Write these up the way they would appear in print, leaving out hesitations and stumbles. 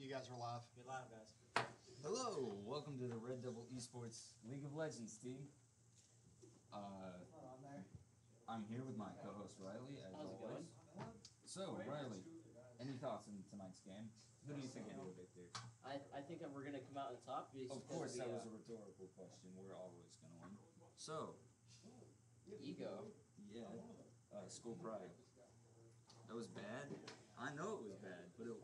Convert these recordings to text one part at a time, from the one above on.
You guys are live. You're live, guys. Hello, welcome to the Red Devil Esports League of Legends team. I'm here with my co-host Riley, as How's it always. So, Riley, any thoughts on tonight's game? Who do you think will be a victor? I think we're gonna come out on top. Of course, that was a rhetorical question. We're always gonna win. So, Ego. yeah, school pride. That was bad. I know it was bad, but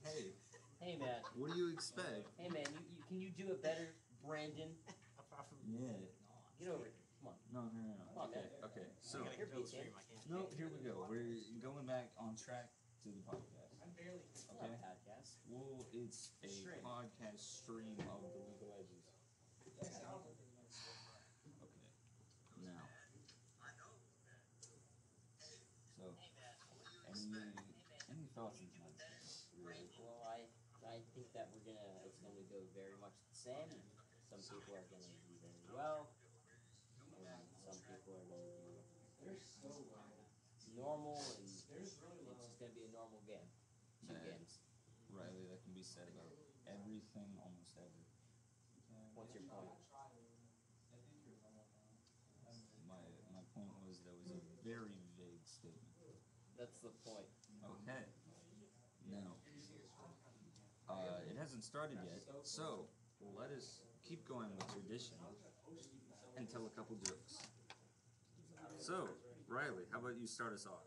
hey. Hey man. What do you expect? Hey man, can you do it better, Brandon? Yeah. Get over it. Come on. No. Come on, Okay, man. okay. So, You're beating. no, here we go. We're going back on track to the podcast. It's not a podcast. Well, it's a Stream. podcast stream of the League of Legends. Okay. Now. So, any thoughts on tonight's game? Really? Well, I think that it's gonna go very much the same. Some people are gonna do very well, and some people are gonna do normal, and it's just gonna be a normal game. Two games. Riley, that can be said about everything, almost ever. What's your point? My point was that was a very vague statement. That's the point. Okay. Now, it hasn't started yet, so let us keep going with tradition and tell a couple jokes. So, Riley, how about you start us off?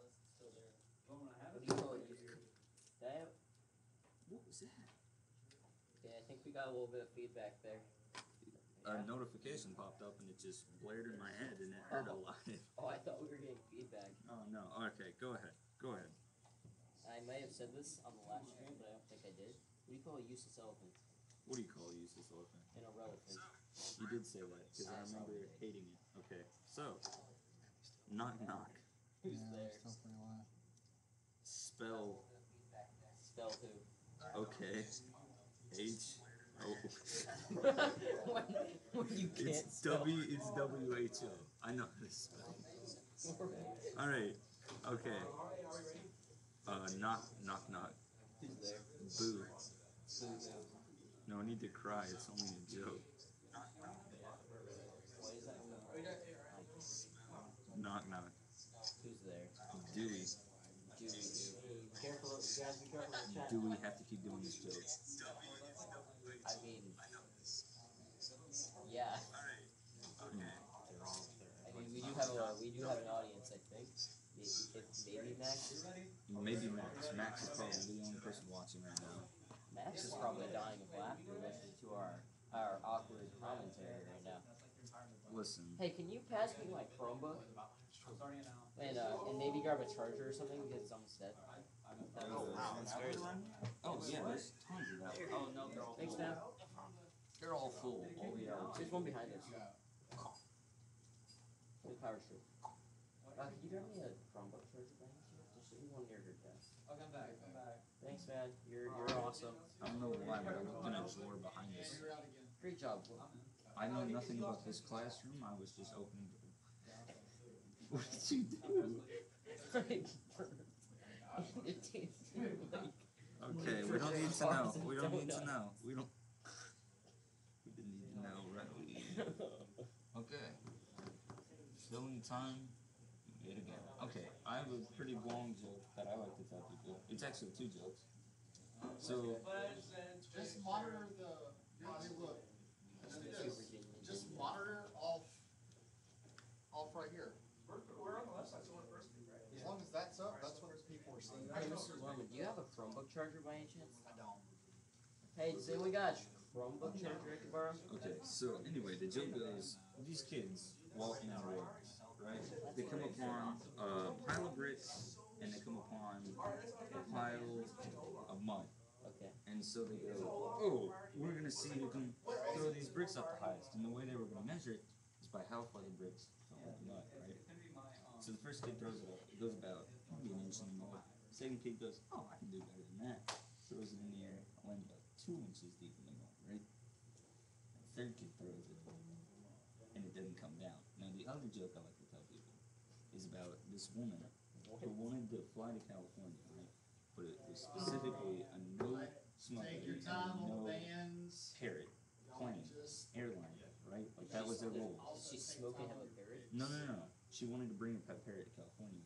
What do you call it? That? What was that? Okay, I think we got a little bit of feedback there. A notification popped up and it just blared in my head and it hurt a lot. Oh, I thought we were getting feedback. Oh no. Okay, go ahead. I may have said this on the last stream, but I don't think I did. What do you call a useless elephant? What do you call a useless elephant? An irrelephant. You did say that because I remember hating it. Okay, so knock knock. Who's there? Spell. Spell who? Okay. H. Oh. when you can't It's spell. It's WHO. I know how to spell. All right. Okay. Knock. Who's there? Boo. Who's there? No need to cry. It's only a joke. What is that? Knock. Who's there? Dewey. Careful, guys, be careful in the chat. Do we have to keep doing this joke? I mean, yeah. I mean, we do have an audience, I think. Maybe Max. Maybe Max. Max is probably the only person watching right now. Max is probably dying of laughter listening to our awkward commentary right now. Listen. Hey, can you pass me my Chromebook? And maybe grab a charger or something because it's almost dead. Oh yeah, there's tons of that. Oh no, they're all full. Thanks, man. They're all full. There's one behind us. Full power strip. Can you grab me a Chromebook charger, man? Just one near your desk. I'll come back. Thanks, man. You're awesome. I don't know why, but I looked in a drawer behind us. Great job. I know nothing about this classroom. I was just opening. What did you do? Okay, we don't need to know. We don't need to know. We didn't need to know, right? Okay. Filling time. Yet again. Okay, I have a pretty long joke that I like to tell people. It's actually two jokes. So, Just monitor the body look. Just monitor off right here. We're on the left side, so we're first, right? As long as that's up, that's what people are seeing. Hey, Mr. Lorman, do you have a Chromebook charger by any chance? I don't. Hey, say we got a Chromebook charger I can borrow? okay, so anyway, the joke goes, these kids walking in the road, right? They come upon a pile of bricks, and they come upon a pile of mud. Okay. And so they go, oh, we're going to see who can throw these bricks up the highest. And the way they were going to measure it is by how far the bricks fell in the mud, right? So the first kid throws it up. It goes about maybe an inch in the mud. The second kid goes, oh, I can do better than that. Throws it in the air, lands about 2 inches deep in the mud, right? And the third kid throws it, and it doesn't come down. Now, the other joke I like to tell people is about this woman who wanted to fly to California, right? But it was specifically a no smoking. Take your and time on no the bands. parrot, plane, Just airline, right? Like that was their rule. Did she smoke and have a parrot? No. She wanted to bring a pet parrot to California.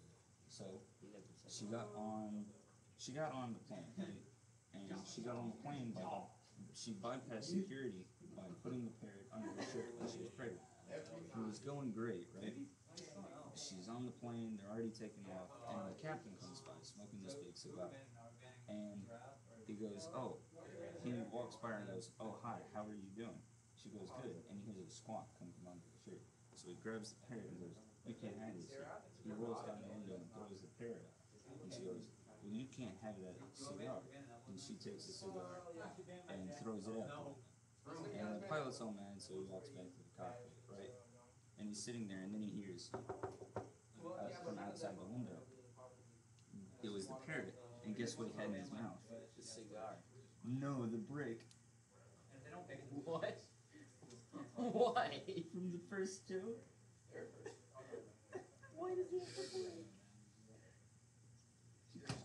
So You never said she got on the plane, right? And she got on the plane she bypassed security by putting the parrot under her shirt when she was pregnant. It was going great, right? She's on the plane, they're already taking off, and the captain comes by smoking this big cigar. And he goes, he walks by her and goes, "Oh, hi, how are you doing?" She goes, "Good," and he hears a squawk coming from under her shirt. So he grabs the parrot and goes, "You can't have this here." He rolls down the window and throws the parrot out. And she goes, "Well, you can't have that cigar." And she takes the cigar and throws it out. And the pilot's all mad, so he walks back to the cockpit, right? And he's sitting there, and then he hears from outside the window, it was the parrot. And guess what he had in his mouth? the cigar. No, the brick. What? Why? From the first joke? Why does he have to play?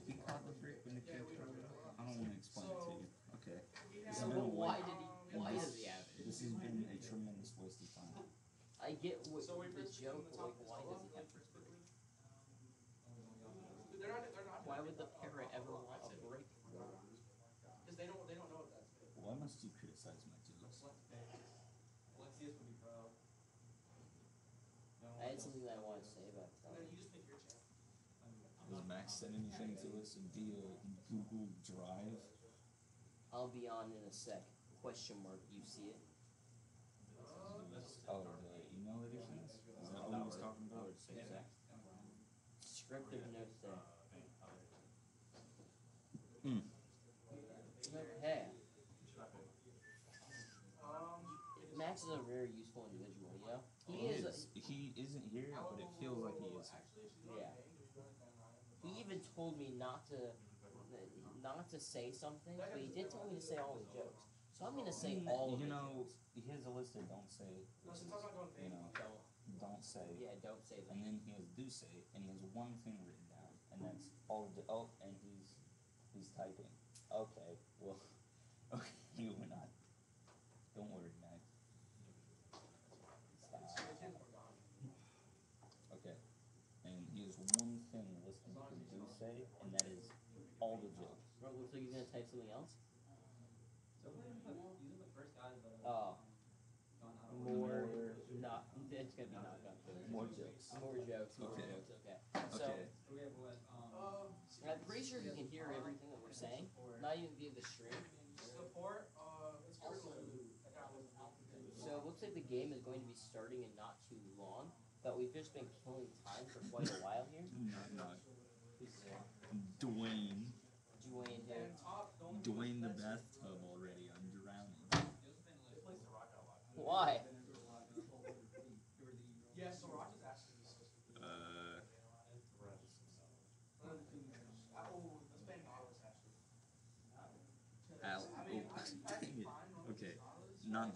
He caught the brick when the kid threw it up. I don't want to explain it to you. Okay. This has No, been but a why wa- did he? Why does he have it? This has been a tremendous waste of time. I get what the joke, but like, why does he have to? They're not. Why would the parrot ever want a break? Because they don't know what that's been. Why must you criticize my jokes? Alexius would be proud. I had something that I wanted to say about And then it. you just pick your channel. Does Max send anything to us via Google Drive? I'll be on in a sec. Question mark. You see it? Oh, the email that he sends? Is that what he was talking I about? would say so. Scripted notes there. Hey, Max is a very useful individual, you know? He is. He isn't here, but it feels like he is. Yeah. He even told me not to say something, but he did tell me to say all his jokes. So I'm gonna say all of You his know, jokes. he has a list of don't say, No, since I'm not going you know, don't say. Yeah, don't say And that. then he has do say, and he has one thing written down, and that's all of the, and he's typing. Okay, well, okay, we're not. Don't worry, Max. Stop. Okay, and he has one thing listed for do say, and that is all the jokes. Bro, looks like he's gonna type something else. Oh. More, not, it's gonna be not gun jokes. More jokes. More jokes, more Okay. jokes, okay. So, Okay. I'm pretty sure he can hear everything that we're saying, not even via the stream. Support, it's also. So it looks like the game is going to be starting in not too long, but we've just been killing time for quite a while here. Not. Dwayne. Dwayne here. Dwayne the bathtub already. I'm drowning. Why? Yeah, so Roger's actually so stupid. Let's play Nautilus actually. Al. Oh, dang it. Okay. Not.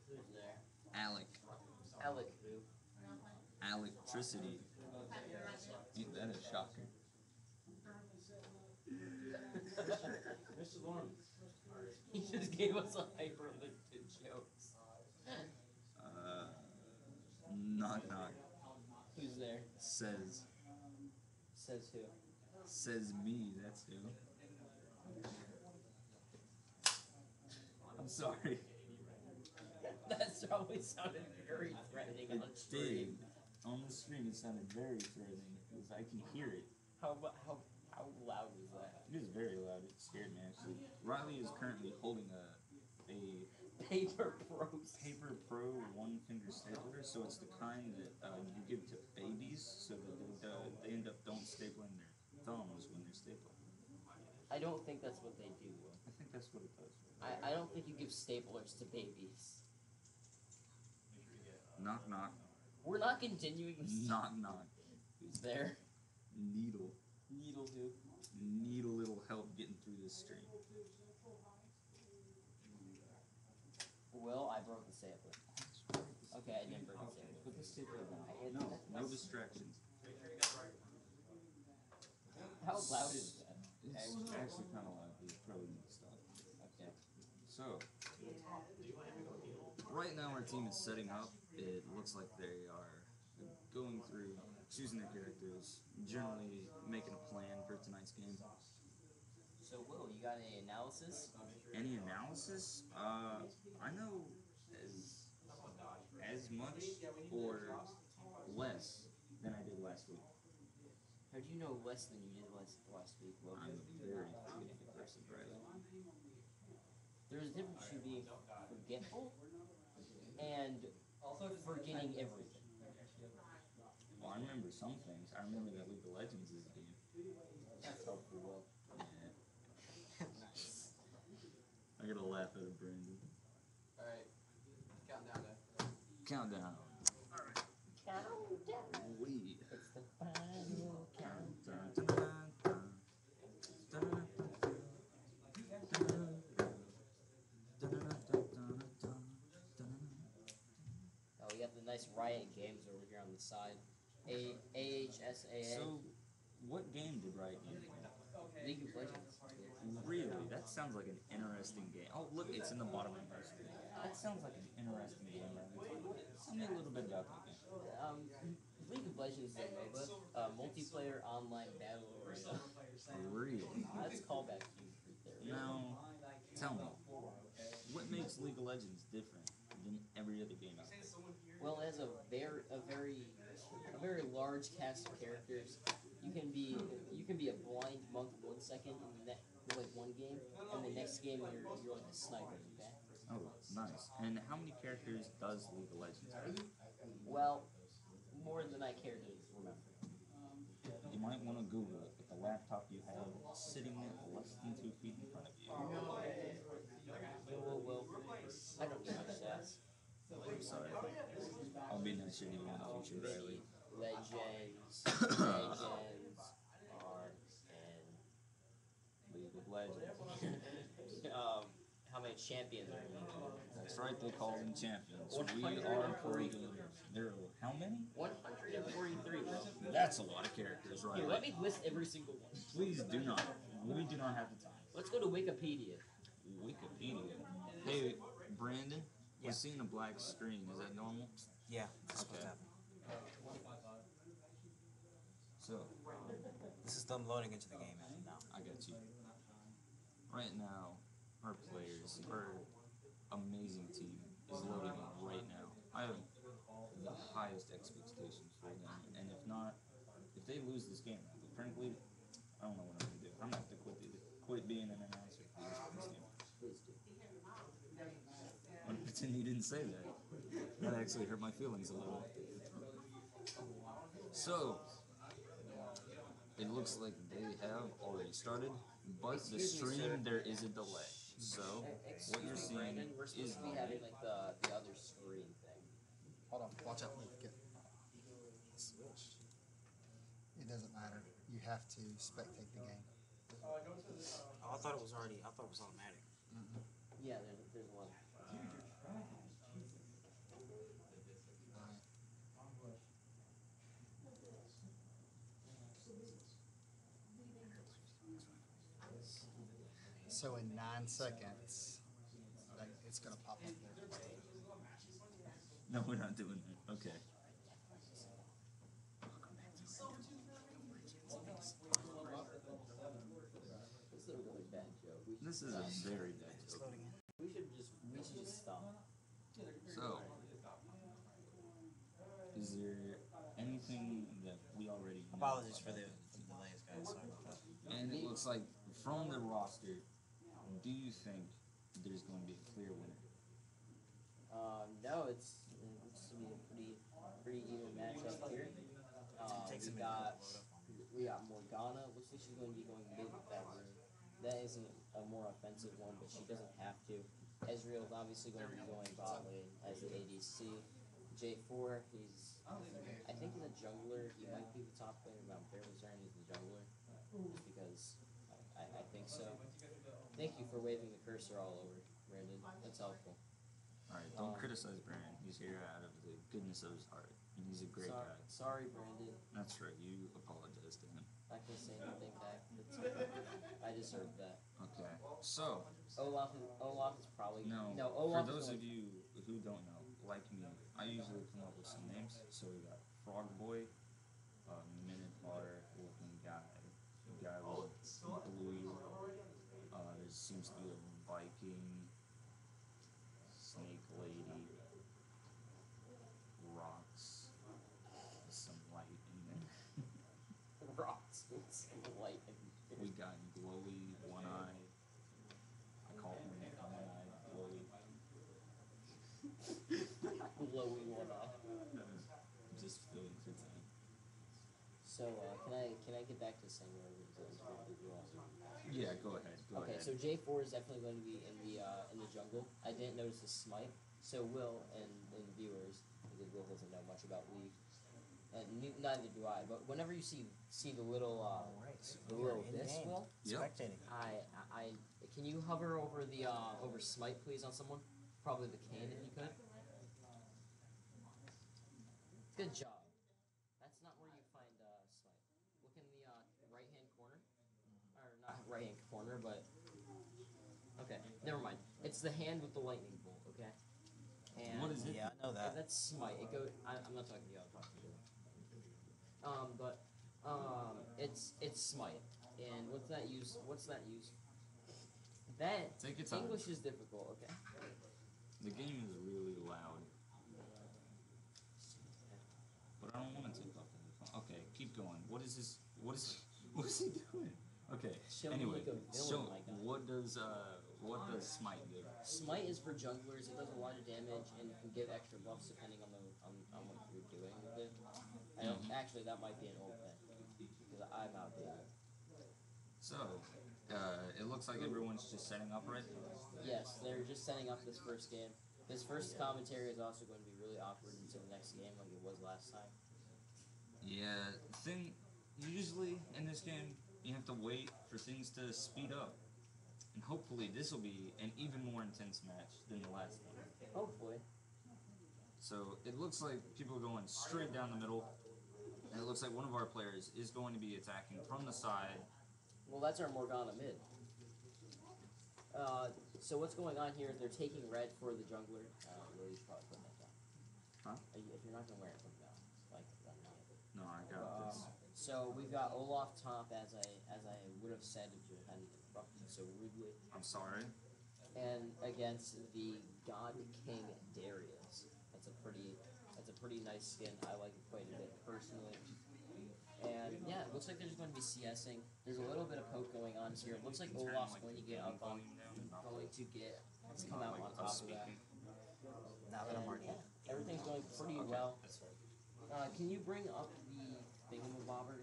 Who's there? Alec. Alec who? Electricity. Ain't that a shocker? Mr. Lawrence. He just gave us a hyperlimited jokes. Not. Who's there? Says Says who? Says me, that's who. I'm sorry. That's probably sounded very threatening on It stream. did. On the stream it sounded very threatening because I can hear it. How loud was that? It is very loud. It scared me actually. Riley is currently holding a Paper Pro. Paper Pro one finger stapler, so it's the kind that you give to babies so that they end up don't stapling their thumbs when they're stapling. I don't think that's what they do. I think that's what it does. I don't think you give staplers to babies. Knock knock. We're not continuing this. Knock knock. Who's there? Needle. Needle who? Need a little help getting through this stream. Will, I broke the stapler. Okay, I didn't break the stapler. Put the stapler down. No distractions. How loud is that? It's actually kind of loud. You probably need to stop. So, right now our team is setting up. It looks like they are going through, choosing their characters, generally making a plan for tonight's game. So, Will, you got any analysis? Any analysis? I know as much or less than I did last week. How do you know less than you did last week, Will? I'm a very forgetful person, Riley. There's a difference between being forgetful and forgetting everything. Well, I remember some things. I remember that League of Legends is a game. That's helpful, Will. Yeah. I gotta laugh at it, Brandon. Alright, countdown to. Countdown. Countdown. We. It's the final countdown. Oh, we got the nice Riot Games over here on the side. AHSAA. So, what game did Riot use? League of Legends. Really? That sounds like an interesting game. Oh, look, it's in the bottom of my screen. That sounds like an interesting game, Riley. Tell me a little bit about that game. League of Legends is a MOBA, multiplayer online battle arena. Really? That's callback to there. Now, tell me, what makes League of Legends different than every other game out there? Well, it has a very large cast of characters. You can be a blind monk 1 second in like one game, and the next game you're like a sniper. Okay. Oh, nice. And how many characters does League of Legends have? Well, more than I care to remember. You might want to Google it with the laptop you have sitting less than 2 feet in front of you. Well, I don't need much stats. I'm sorry. I'll be nice to you in the future, Riley. Legends are in League of Legends. how many champions are in League of Legends? That's right, they call them champions. We are pro gamers. There are how many? 143. That's a lot of characters, Here, Riley. let me list every single one. Please do not. We do not have the time. Let's go to Wikipedia. Wikipedia. Hey, Brandon, Yeah. we're seeing a black screen. Is that normal? Yeah, that's Okay. what's happening. So, This is them loading into the game now. I got you. Right now, our players, our amazing team, is loading in right now. I have the highest expectations for them, and if they lose this game, frankly, I don't know what I'm gonna do. I'm gonna have to quit being an announcer for this game. Please do. I'm gonna pretend you didn't say that. That actually hurt my feelings a little. So, it looks like they have already started, but the stream, there is a delay. So, what you're seeing Brandon, we're supposed is to be having like the other screen thing. Hold on, watch out, get switch. It doesn't matter. You have to spectate the game. Oh, I thought it was automatic. Yeah, there's one. So in 9 seconds, it's gonna pop up there. No, we're not doing that. Okay. This is a really bad joke. This is a very bad It's joke. loading in. We should just stop. So, is there anything that we already know? Apologies for the delays, guys. Sorry about that. And it looks like from the roster, do you think there's going to be a clear winner? No, it's gonna be a pretty even matchup here. Takes a We minute got to load up on. we got Morgana. Looks like she's going to be going mid with that room. That isn't a more offensive one, but she doesn't have to. Ezreal's obviously going to be going bot lane as the ADC. J4, I think he's a jungler. He might be the top player, but I'm fairly certain he's the jungler. Just because I think so. Thank you for waving the cursor all over, Brandon. That's helpful. Alright, don't criticize Brandon. He's here out of the goodness of his heart. And he's a great guy. Sorry, Brandon. That's right, you apologize to him. I can say anything back. It's okay. I deserve that. Okay, so, Olaf is probably No, Olaf for is those going, of you who don't know, like me, I usually come up with some names. So we got Frog Boy, Minotaur looking guy with blue. There seems to be a Viking, Snake Lady, rocks, some light in there. rocks with some light in We got Glowy, One Eye. I call him One Eye Glowy. glowy one eye. Just feeling for time. So can I get back to saying where it is? Yeah, go ahead. Okay, so J4 is definitely going to be in the jungle. I didn't notice his smite, so Will and viewers, because Will doesn't know much about League, and neither do I. But whenever you see the little the little this, Will, Spectating. I can you hover over the over smite please on someone? Probably the cane if you could. Good job. That's not where you find smite. Look in the right hand corner, or not right hand corner, but okay, never mind. It's the hand with the lightning bolt. Okay. And What is it? Yeah, I know that. that's smite. It goes. I'm not talking to you. I'm talking to you. It's smite. And what's that use? That Take your time. English is difficult. Okay. The game is really loud. But I don't want to take off the headphone. Okay, keep going. What is this? What is he doing? Okay. Show me Anyway, like a villain, so my guy. what does Smite do? Smite is for junglers. It does a lot of damage and can give extra buffs depending on what you're doing with it. I don't actually. That might be an old thing because I'm outdated. So, it looks like everyone's just setting up right. Yes, they're just setting up this first game. This first commentary is also going to be really awkward until the next game, like it was last time. Yeah, usually in this game you have to wait for things to speed up, and hopefully this will be an even more intense match than the last game. Hopefully. So it looks like people are going straight down the middle, and it looks like one of our players is going to be attacking from the side. Well, that's our Morgana mid. So what's going on here is they're taking red for the jungler. Really, you should probably put that down. Huh? If you're not gonna wear it, put it down. Like that. No, I got this. So we've got Olaf top as I would have said if you hadn't interrupted so rudely, I'm sorry. and against the God King Darius. That's a pretty nice skin. I like it quite a bit personally. And yeah, it looks like there's going to be CSing. There's a little bit of poke going on here. It looks like Olaf's going to get up on, going to get come out on top of that. Now that I'm already. Everything's going pretty well. Can you bring up the thingamabobber?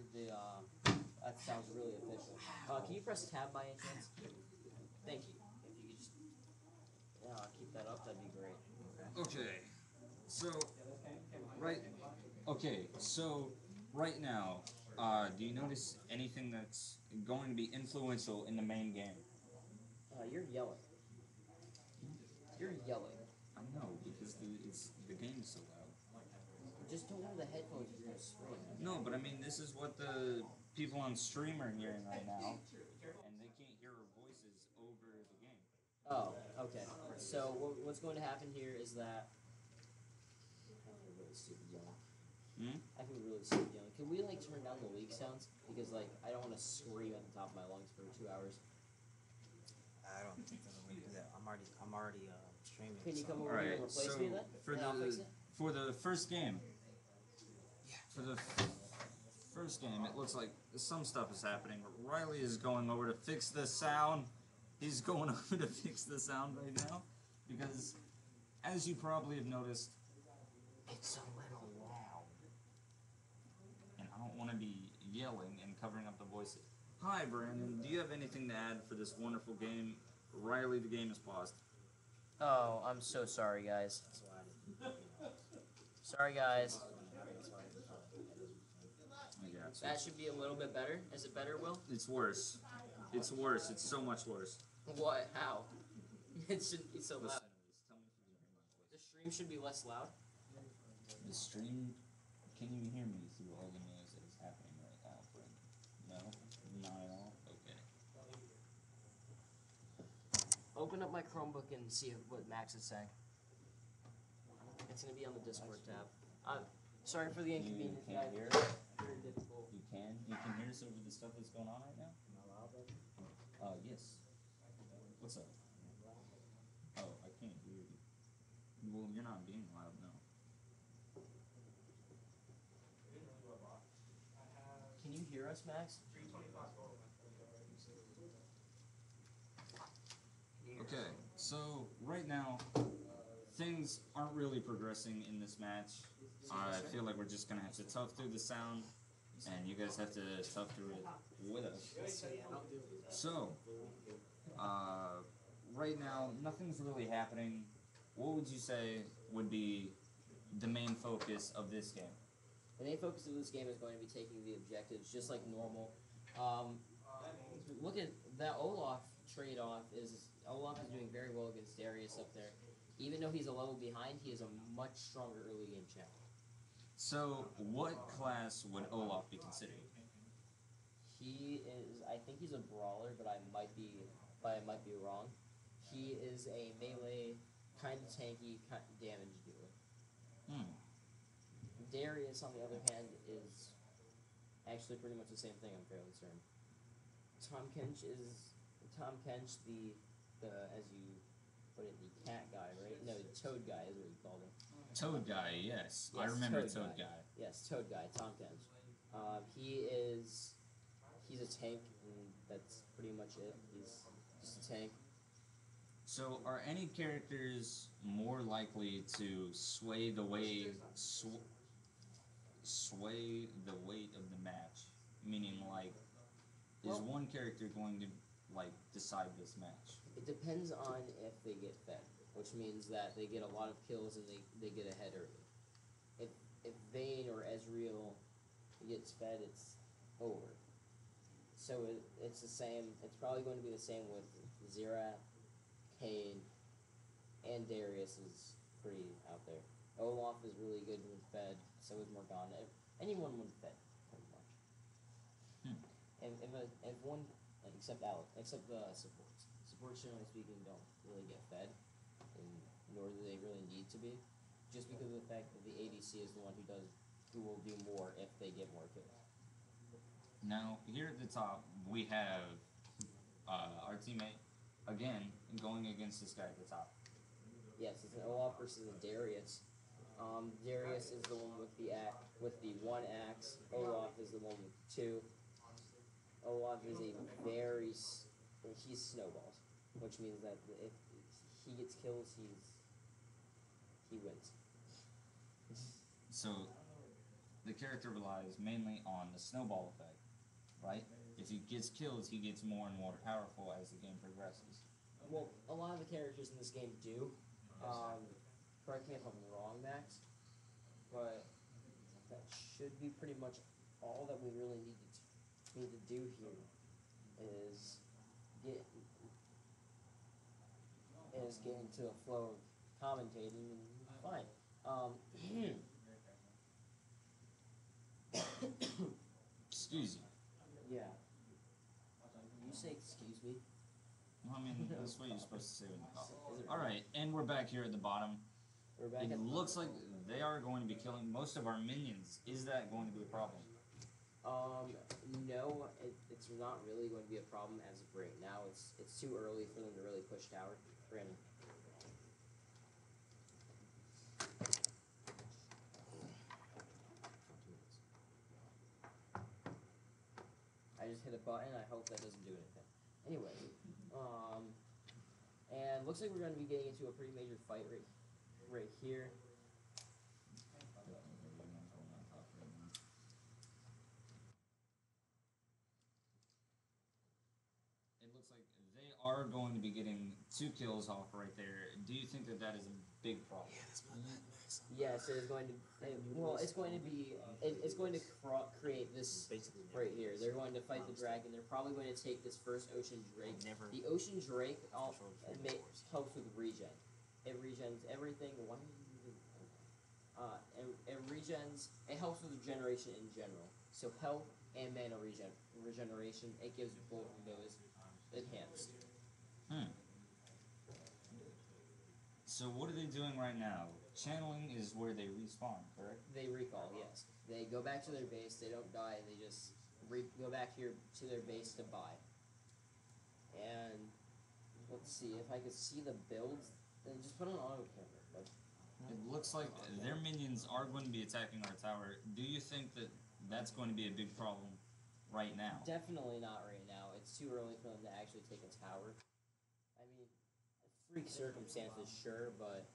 That sounds really official. Can you press tab by any chance? Thank you. If you could just keep that up, that'd be great. Okay. So right now, do you notice anything that's going to be influential in the main game? You're yelling. You're yelling. I know, because the game is so loud. Just don't wear the headphones if you're gonna scream. No, but I mean, this is what the people on stream are hearing right now, and they can't hear our voices over the game. Oh, okay. So what's going to happen here is that I feel really stupid yelling. I feel really stupid yelling. Can we like turn down the league sounds? Because like I don't want to scream at the top of my lungs for 2 hours. I don't think that we do that. I'm already streaming. Can you so- come over here and replace me then? And I'll fix it. For the first game, it looks like some stuff is happening. Riley is going over to fix the sound. He's going over to fix the sound right now because, as you probably have noticed, it's a little loud, and I don't want to be yelling and covering up the voices. Hi, Brandon. Do you have anything to add for this wonderful game? Riley, the game is paused. Oh, I'm so sorry, guys. That's why I didn't. Sorry, guys. I got you. That should be a little bit better. Is it better, Will? It's worse. It's worse. It's so much worse. What? How? It shouldn't be so loud. Listen to this. Tell me if you can hear my voice. The stream should be less loud. The stream, can you hear me through all the noise that is happening right now, Brandon? No? Not at all? Okay. open up my Chromebook and see what Max is saying. It's gonna be on the Discord tab. Sorry for the inconvenience, You can't guys. hear It's it? very difficult. You can hear us over the stuff that's going on right now? Yes. What's up? Oh, I can't hear you. Well, you're not being loud, no. Can you hear us, Max? Okay, so right now, things aren't really progressing in this match. I feel like we're just gonna have to tough through the sound, and you guys have to tough through it with us. So, right now, nothing's really happening. What would you say would be the main focus of this game? The main focus of this game is going to be taking the objectives just like normal. Look at that Olaf trade-off. Olaf is doing very well against Darius up there. Even though he's a level behind, he is a much stronger early game champ. So, what class would Olaf be considered? He is, I think he's a brawler, but I might be wrong. He is a melee, kind of tanky damage dealer. Darius, on the other hand, is actually pretty much the same thing. I'm fairly certain. Tom Kench, the as you put it, the cat guy, right? No, the toad guy is what you called him. Toad guy, yes. I Yes, remember Toad Toad guy. guy. Yes, Toad guy, Tom Kench. He's a tank, and that's pretty much it. He's just a tank. So, are any characters more likely to sway the weight of the match? Meaning, like, is Well- one character going to like decide this match? It depends on if they get fed, which means that they get a lot of kills and they get ahead early. If Vayne or Ezreal gets fed, it's over. So it's the same. It's probably going to be the same with Xerath, Kane, and Darius is pretty out there. Olaf is really good when fed. So is Morgana. Anyone when fed, pretty much. And if one, except the supports. Supports, generally speaking, don't really get fed, and nor do they really need to be, just because of the fact that the ADC is the one who will do more if they get more kills. Now, here at the top, we have our teammate, again, going against this guy at the top. Yes, it's an Olaf versus a Darius. Darius is the one with the one axe. Olaf is the one with two. Olaf is he's snowballs, which means that if he gets kills, he wins. So, the character relies mainly on the snowball effect, right? If he gets kills, he gets more and more powerful as the game progresses. Well, a lot of the characters in this game do. Correct me if I'm wrong, Max, but that should be pretty much all that we really need to do here is get into a flow of commentating and fine. Excuse you. Yeah. You say excuse me? Well, I mean, that's what you're supposed to say when you call. Is it Alright, and we're back here at the bottom. We're back It at looks like they are going to be killing most of our minions. Is that going to be a problem? No, it's not really going to be a problem as of right now. It's too early for them to really push tower. Brandon. I just hit a button. I hope that doesn't do anything. Anyway, and looks like we're going to be getting into a pretty major fight right here. It looks like they are going to be getting 2 kills off right there. Do you think that that is a big problem? Yes, it is going to. Well, it's going to be. It's going to create this right here. They're going to fight the dragon. They're probably going to take this first Ocean Drake. The Ocean Drake helps with regen. It regens everything. Why are you moving? It regens. It helps with regeneration in general. So health and mana regeneration. It gives both of those enhanced. So what are they doing right now? Channeling is where they respawn, correct? They recall, yes. They go back to their base. They don't die. They just go back here to their base to buy. And let's see if I could see the builds. And just put on auto camera. But It looks like their minions are going to be attacking our tower. Do you think that that's going to be a big problem right now? definitely not right now. It's too early for them to actually take a tower. I mean, freak circumstances, sure, but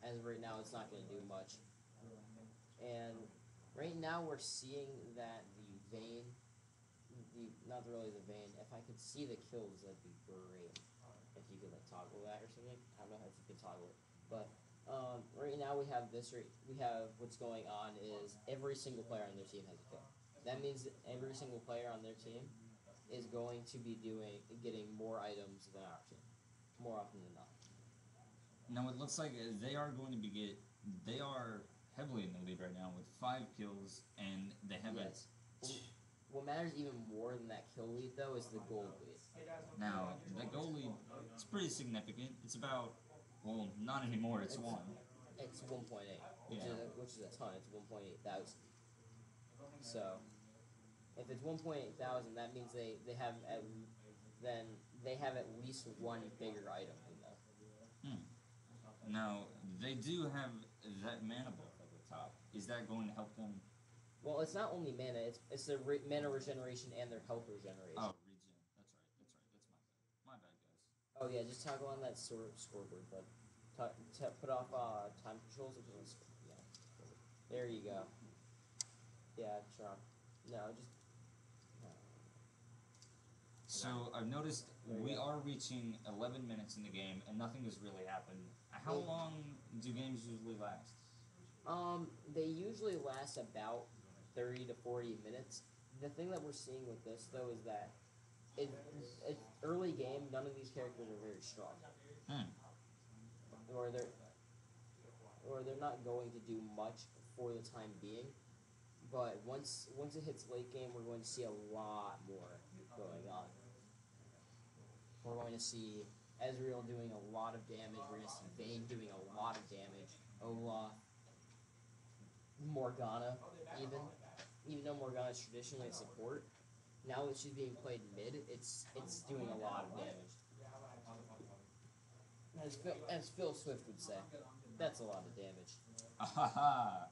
as of right now, it's not going to do much. And right now, we're seeing that the vein, not really the vein. If I could see the kills, that'd be great. If you could like toggle that or something, I don't know if you can toggle it, but right now we have this. We have what's going on is every single player on their team has a kill. That means that every single player on their team is going to be getting more items than our team, more often than not. Now it looks like they are going to they are heavily in the lead right now with 5 kills, and they have Yes. What matters even more than that kill lead, though, is the gold lead. now the goal lead. It's pretty significant. It's about, well, not anymore. It's 1. It's 1.8, which is a ton. It's 1.8 thousand. So, if it's 1.8 thousand, that means they have at least one bigger item than them. Now they do have that mana buff at the top. Is that going to help them? Well, it's not only mana; it's their mana regeneration and their health regeneration. Oh, regen. That's right. That's my bad, guys. Oh yeah, just toggle on that scoreboard, but put off time controls. Yeah, there you go. Yeah, sure. No, just. So I've noticed we are reaching 11 minutes in the game, and nothing has really happened. How long do games usually last? They usually last about 30 to 40 minutes. The thing that we're seeing with this, though, is that it's early game. None of these characters are very strong, or they're not going to do much for the time being. But once it hits late game, we're going to see a lot more going on. We're going to see Ezreal doing a lot of damage. We're going to see Vayne doing a lot of damage. Olaf, Morgana, even though Morgana is traditionally a support, now that she's being played mid, it's doing a lot of damage. As Phil Swift would say, that's a lot of damage. A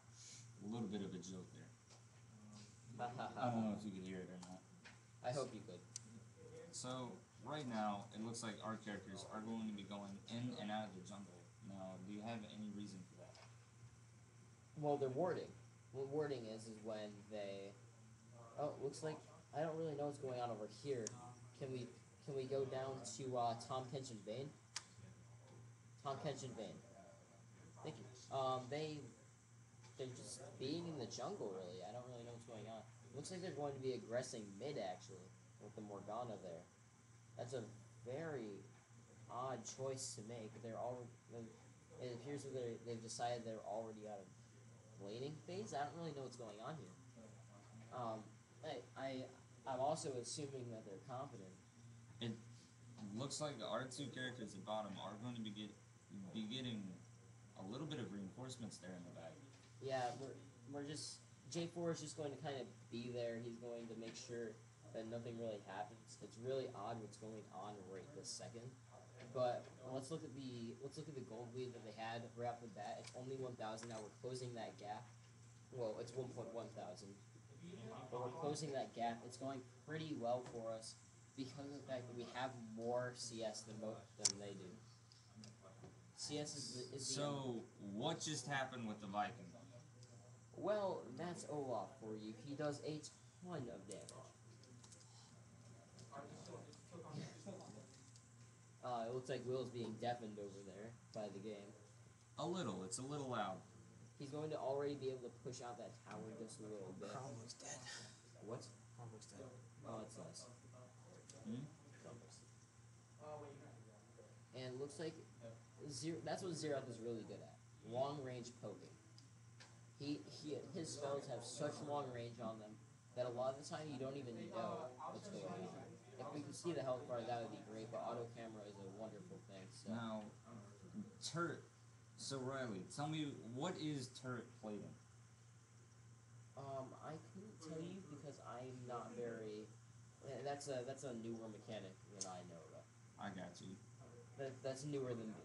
little bit of a joke there. I don't know if you could hear it or not. I hope you could. So right now, it looks like our characters are going to be going in and out of the jungle. Now, do you have any reason for that? Well, they're warding. What warding is when they. Oh, looks like I don't really know what's going on over here. Can we go down to Tom Kench and Vayne? Tom Kench and Vayne. Thank you. They're just being in the jungle, really. I don't really know what's going on. Looks like they're going to be aggressing mid, actually, with the Morgana there. That's a very odd choice to make. It appears that they've decided they're already out of laning phase. I don't really know what's going on here. I'm also assuming that they're confident. It looks like our 2 characters at bottom are going to be getting a little bit of reinforcements there in the back. Yeah, we're just J4 is just going to kind of be there. He's going to make sure that nothing really happens. It's really odd what's going on right this second. But let's look at the gold lead that they had right off the bat. It's only 1,000 now. We're closing that gap. Well, it's 1.1 thousand. But we're closing that gap. It's going pretty well for us because of the fact that we have more CS than they do. CS is So what just happened with the Viking? Well, that's Olaf for you. He does a ton of damage. It looks like Will's being deafened over there by the game. A little. It's a little loud. He's going to already be able to push out that tower just a little bit. Cromwell's dead. What? Cromwell's dead. Oh, that's nice. And it looks like that's what Xerath is really good at. Long range poking. His spells have such long range on them that a lot of the time you don't even know what's going on. If we could see the health bar, that would be great, but auto camera is a wonderful thing. So. Now, turret. So Riley, tell me, what is turret plating? I couldn't tell you because I'm not very. That's a newer mechanic than I know about. I got you. That's newer than me.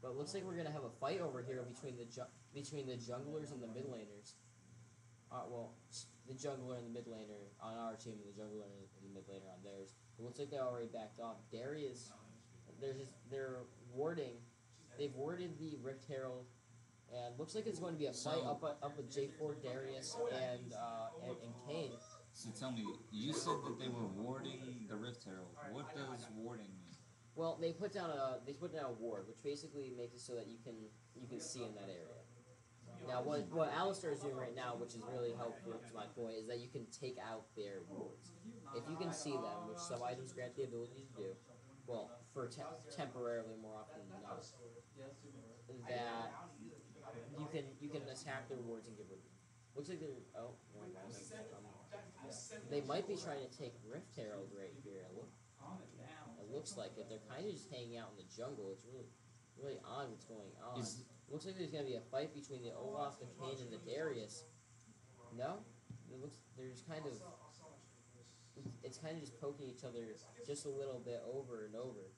But it looks like we're gonna have a fight over here between the junglers and the mid laners. Well, the jungler and the mid laner on our team, and the jungler and the mid laner on theirs. It looks like they already backed off. Darius, they're warding. They've warded the Rift Herald, and looks like it's going to be a fight up with J4, Darius, and Kane. So tell me, you said that they were warding the Rift Herald. What does warding mean? Well, they put down a ward, which basically makes it so that you can see in that area. Now, what Alistar is doing right now, which is really helpful to my point, is that you can take out their wards. If you can see them, which some items grant the ability to do, well, for temporarily more often than not, that you can attack their wards and get rid of them. Looks like they're they might be trying to take Rift Herald right here. It looks like it. They're kind of just hanging out in the jungle. It's really odd what's going on. Looks like there's gonna be a fight between the Olaf, the Kane, and the Darius. No, they're just kind of. It's kind of just poking each other just a little bit over and over.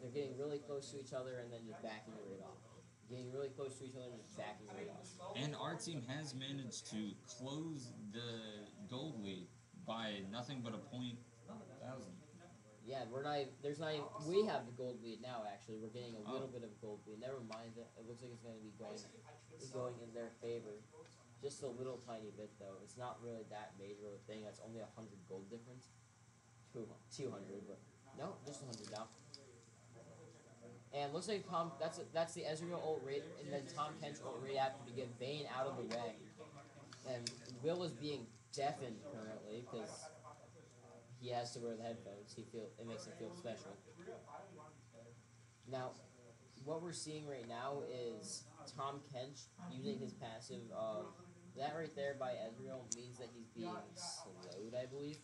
They're getting really close to each other and then just backing right off. Getting really close to each other and just backing right off. And our team has managed to close the gold lead by nothing but a .1,000. Yeah, we have the gold lead now. Actually, we're getting a little bit of gold lead. Never mind that. It looks like it's going to be going in their favor. Just a little tiny bit though. It's not really that major of a thing. That's only 100 gold difference. 200, but no, just 100 now. And looks like that's the Ezreal ult rate, and then Tom Kench ult rate after to get Vayne out of the way. And Will is being deafened currently because he has to wear the headphones. It makes him feel special. Now, what we're seeing right now is Tom Kench using his passive of that right there by Ezreal means that he's being slowed, I believe.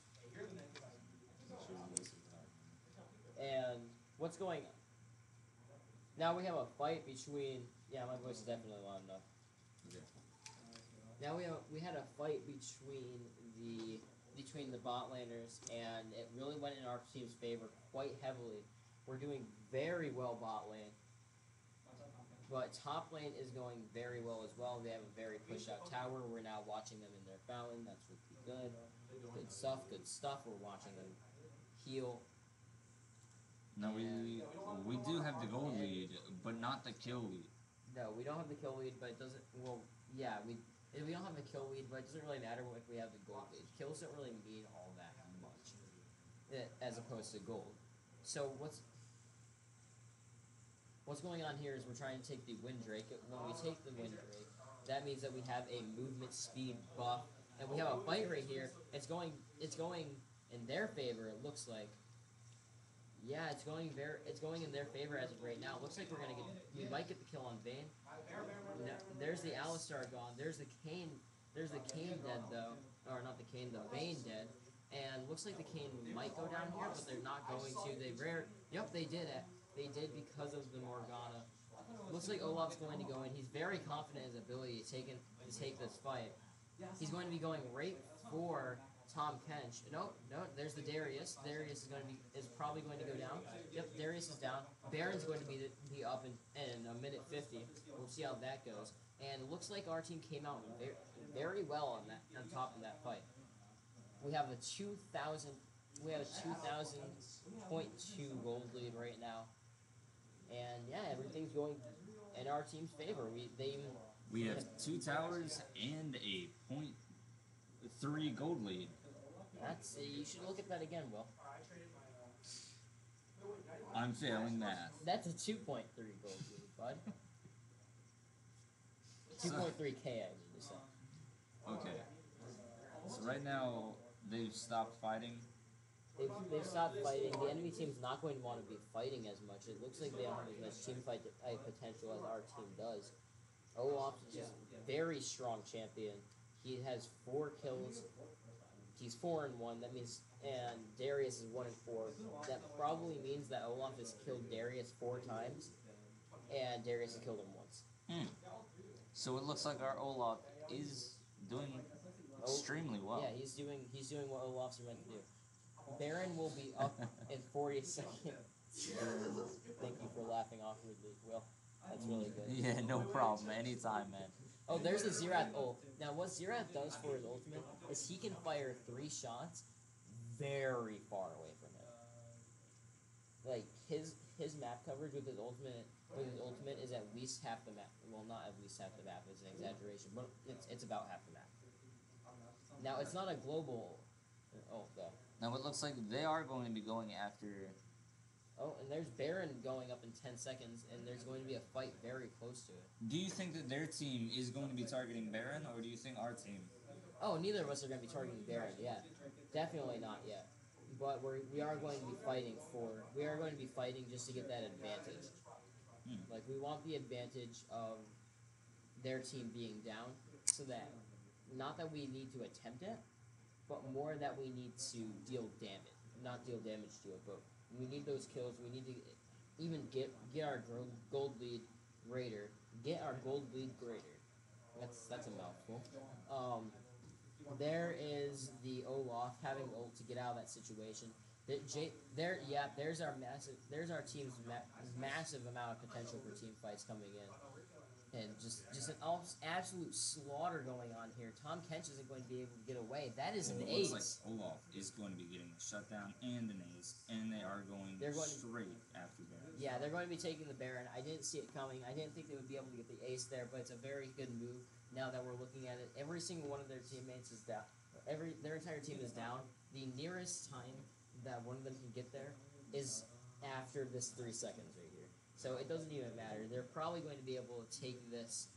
And what's going on? Now we have a fight between. Yeah, my voice is definitely loud enough. Okay. Now we had a fight between the bot laners, and it really went in our team's favor quite heavily. We're doing very well bot lane, but top lane is going very well as well. They have a very pushed out tower. We're now watching them in their fountain. That's really good. Good stuff. Good stuff. We're watching them heal. No, we do have the gold lead, but not the kill lead. No, we don't have the kill lead, but it doesn't. Well, yeah, we don't have the kill lead, but it doesn't really matter if we have the gold lead. Kills don't really mean all that much, as opposed to gold. So what's going on here is we're trying to take the Windrake. When we take the Windrake, that means that we have a movement speed buff, and we have a fight right here. It's going in their favor. It looks like. Yeah, it's going in their favor as of right now. It looks like we might get the kill on Vayne. No, there's the Alistar gone. There's the Kane dead though, or not the Kane, the Vayne dead. And looks like the Kane might go down here, but they're not going to. Yep, they did it. They did because of the Morgana. Looks like Olaf's going to go in. He's very confident in his ability to take this fight. He's going to be going right for Tom Kench. No, there's the Darius. Darius is probably going to go down. Yep, Darius is down. Baron's going to be up in a minute 50. We'll see how that goes. And it looks like our team came out very well on top of that fight. We have a 2,000 .2 gold lead right now. And yeah, everything's going in our team's favor. We have 2 towers and a .3 gold lead. You should look at that again, Will. I'm failing math. That's a 2.3 gold lead, bud. 2.3K, I need to say. Okay. So right now, they've stopped fighting. They've stopped fighting. The enemy team's not going to want to be fighting as much. It looks like they don't have as much team fight potential as our team does. Olaf is just a very strong champion. He has 4 kills. He's 4-1. That means, and Darius Darius is 1-4. That probably means that Olaf has killed Darius 4 times, and Darius has killed him once. So it looks like our Olaf is doing extremely well. Yeah, he's doing what Olafs are meant to do. Baron will be up in 40 seconds. Thank you for laughing awkwardly, Will. That's really good. Yeah, no problem. Anytime, man. Oh, there's a Zerath ult. Now, what Zerath does for his ultimate is he can fire 3 shots very far away from him. Like his map coverage with his ultimate is at least half the map. Well, not at least half the map. It's an exaggeration, but it's about half the map. Now, it's not a global ult though. Now it looks like they are going to be going after. Oh, and there's Baron going up in 10 seconds, and there's going to be a fight very close to it. Do you think that their team is going to be targeting Baron, or do you think our team? Oh, neither of us are going to be targeting Baron yet. Definitely not yet. But we are going to be fighting just to get that advantage. Like, we want the advantage of their team being down, so that, not that we need to attempt it, but more that we need to deal damage. Not deal damage to it, but we need those kills. We need to even get our gold lead greater. Get our gold lead greater. That's a mouthful. There is the Olaf having ult to get out of that situation. There's our team's massive amount of potential for team fights coming in. And just an absolute slaughter going on here. Tom Kench isn't going to be able to get away. That is an ace. Looks like Olaf is going to be getting a shutdown and an ace, and they are going straight after Baron. Yeah, they're going to be taking the Baron. I didn't see it coming. I didn't think they would be able to get the ace there, but it's a very good move now that we're looking at it. Every single one of their teammates is down. Their entire team is down. The nearest time that one of them can get there is after this 3 seconds right here. So it doesn't even matter. They're probably going to be able to take this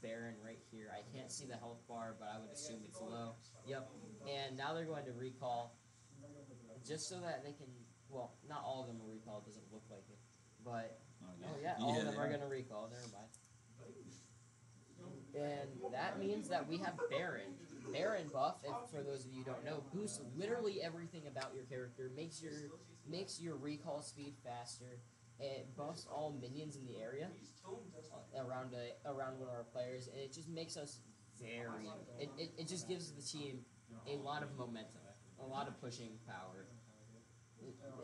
Baron right here. I can't see the health bar, but I would assume it's low. Yep. And now they're going to recall, just so that they can. Well, not all of them will recall. It doesn't look like it, but all of them are going to recall. Never mind. And that means that we have Baron. Baron buff, for those of you who don't know, boosts literally everything about your character. Makes your recall speed faster. It buffs all minions in the area around one of our players, and it just makes us very. It just gives the team a lot of momentum, a lot of pushing power.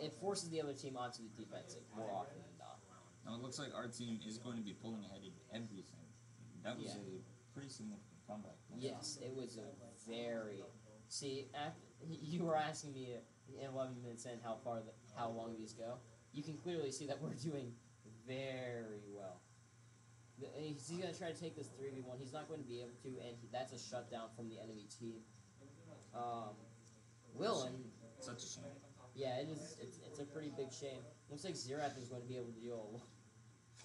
It forces the other team onto the defensive more often than not. Now it looks like our team is going to be pulling ahead in everything. That was a pretty significant comeback. Yes, it was a very. See, you were asking me in 11 minutes in how long these go. You can clearly see that we're doing very well. He's going to try to take this 3v1. He's not going to be able to, and that's a shutdown from the enemy team. Willen. Such a shame. Yeah, it is. It's a pretty big shame. Looks like Zerath is going to be able to deal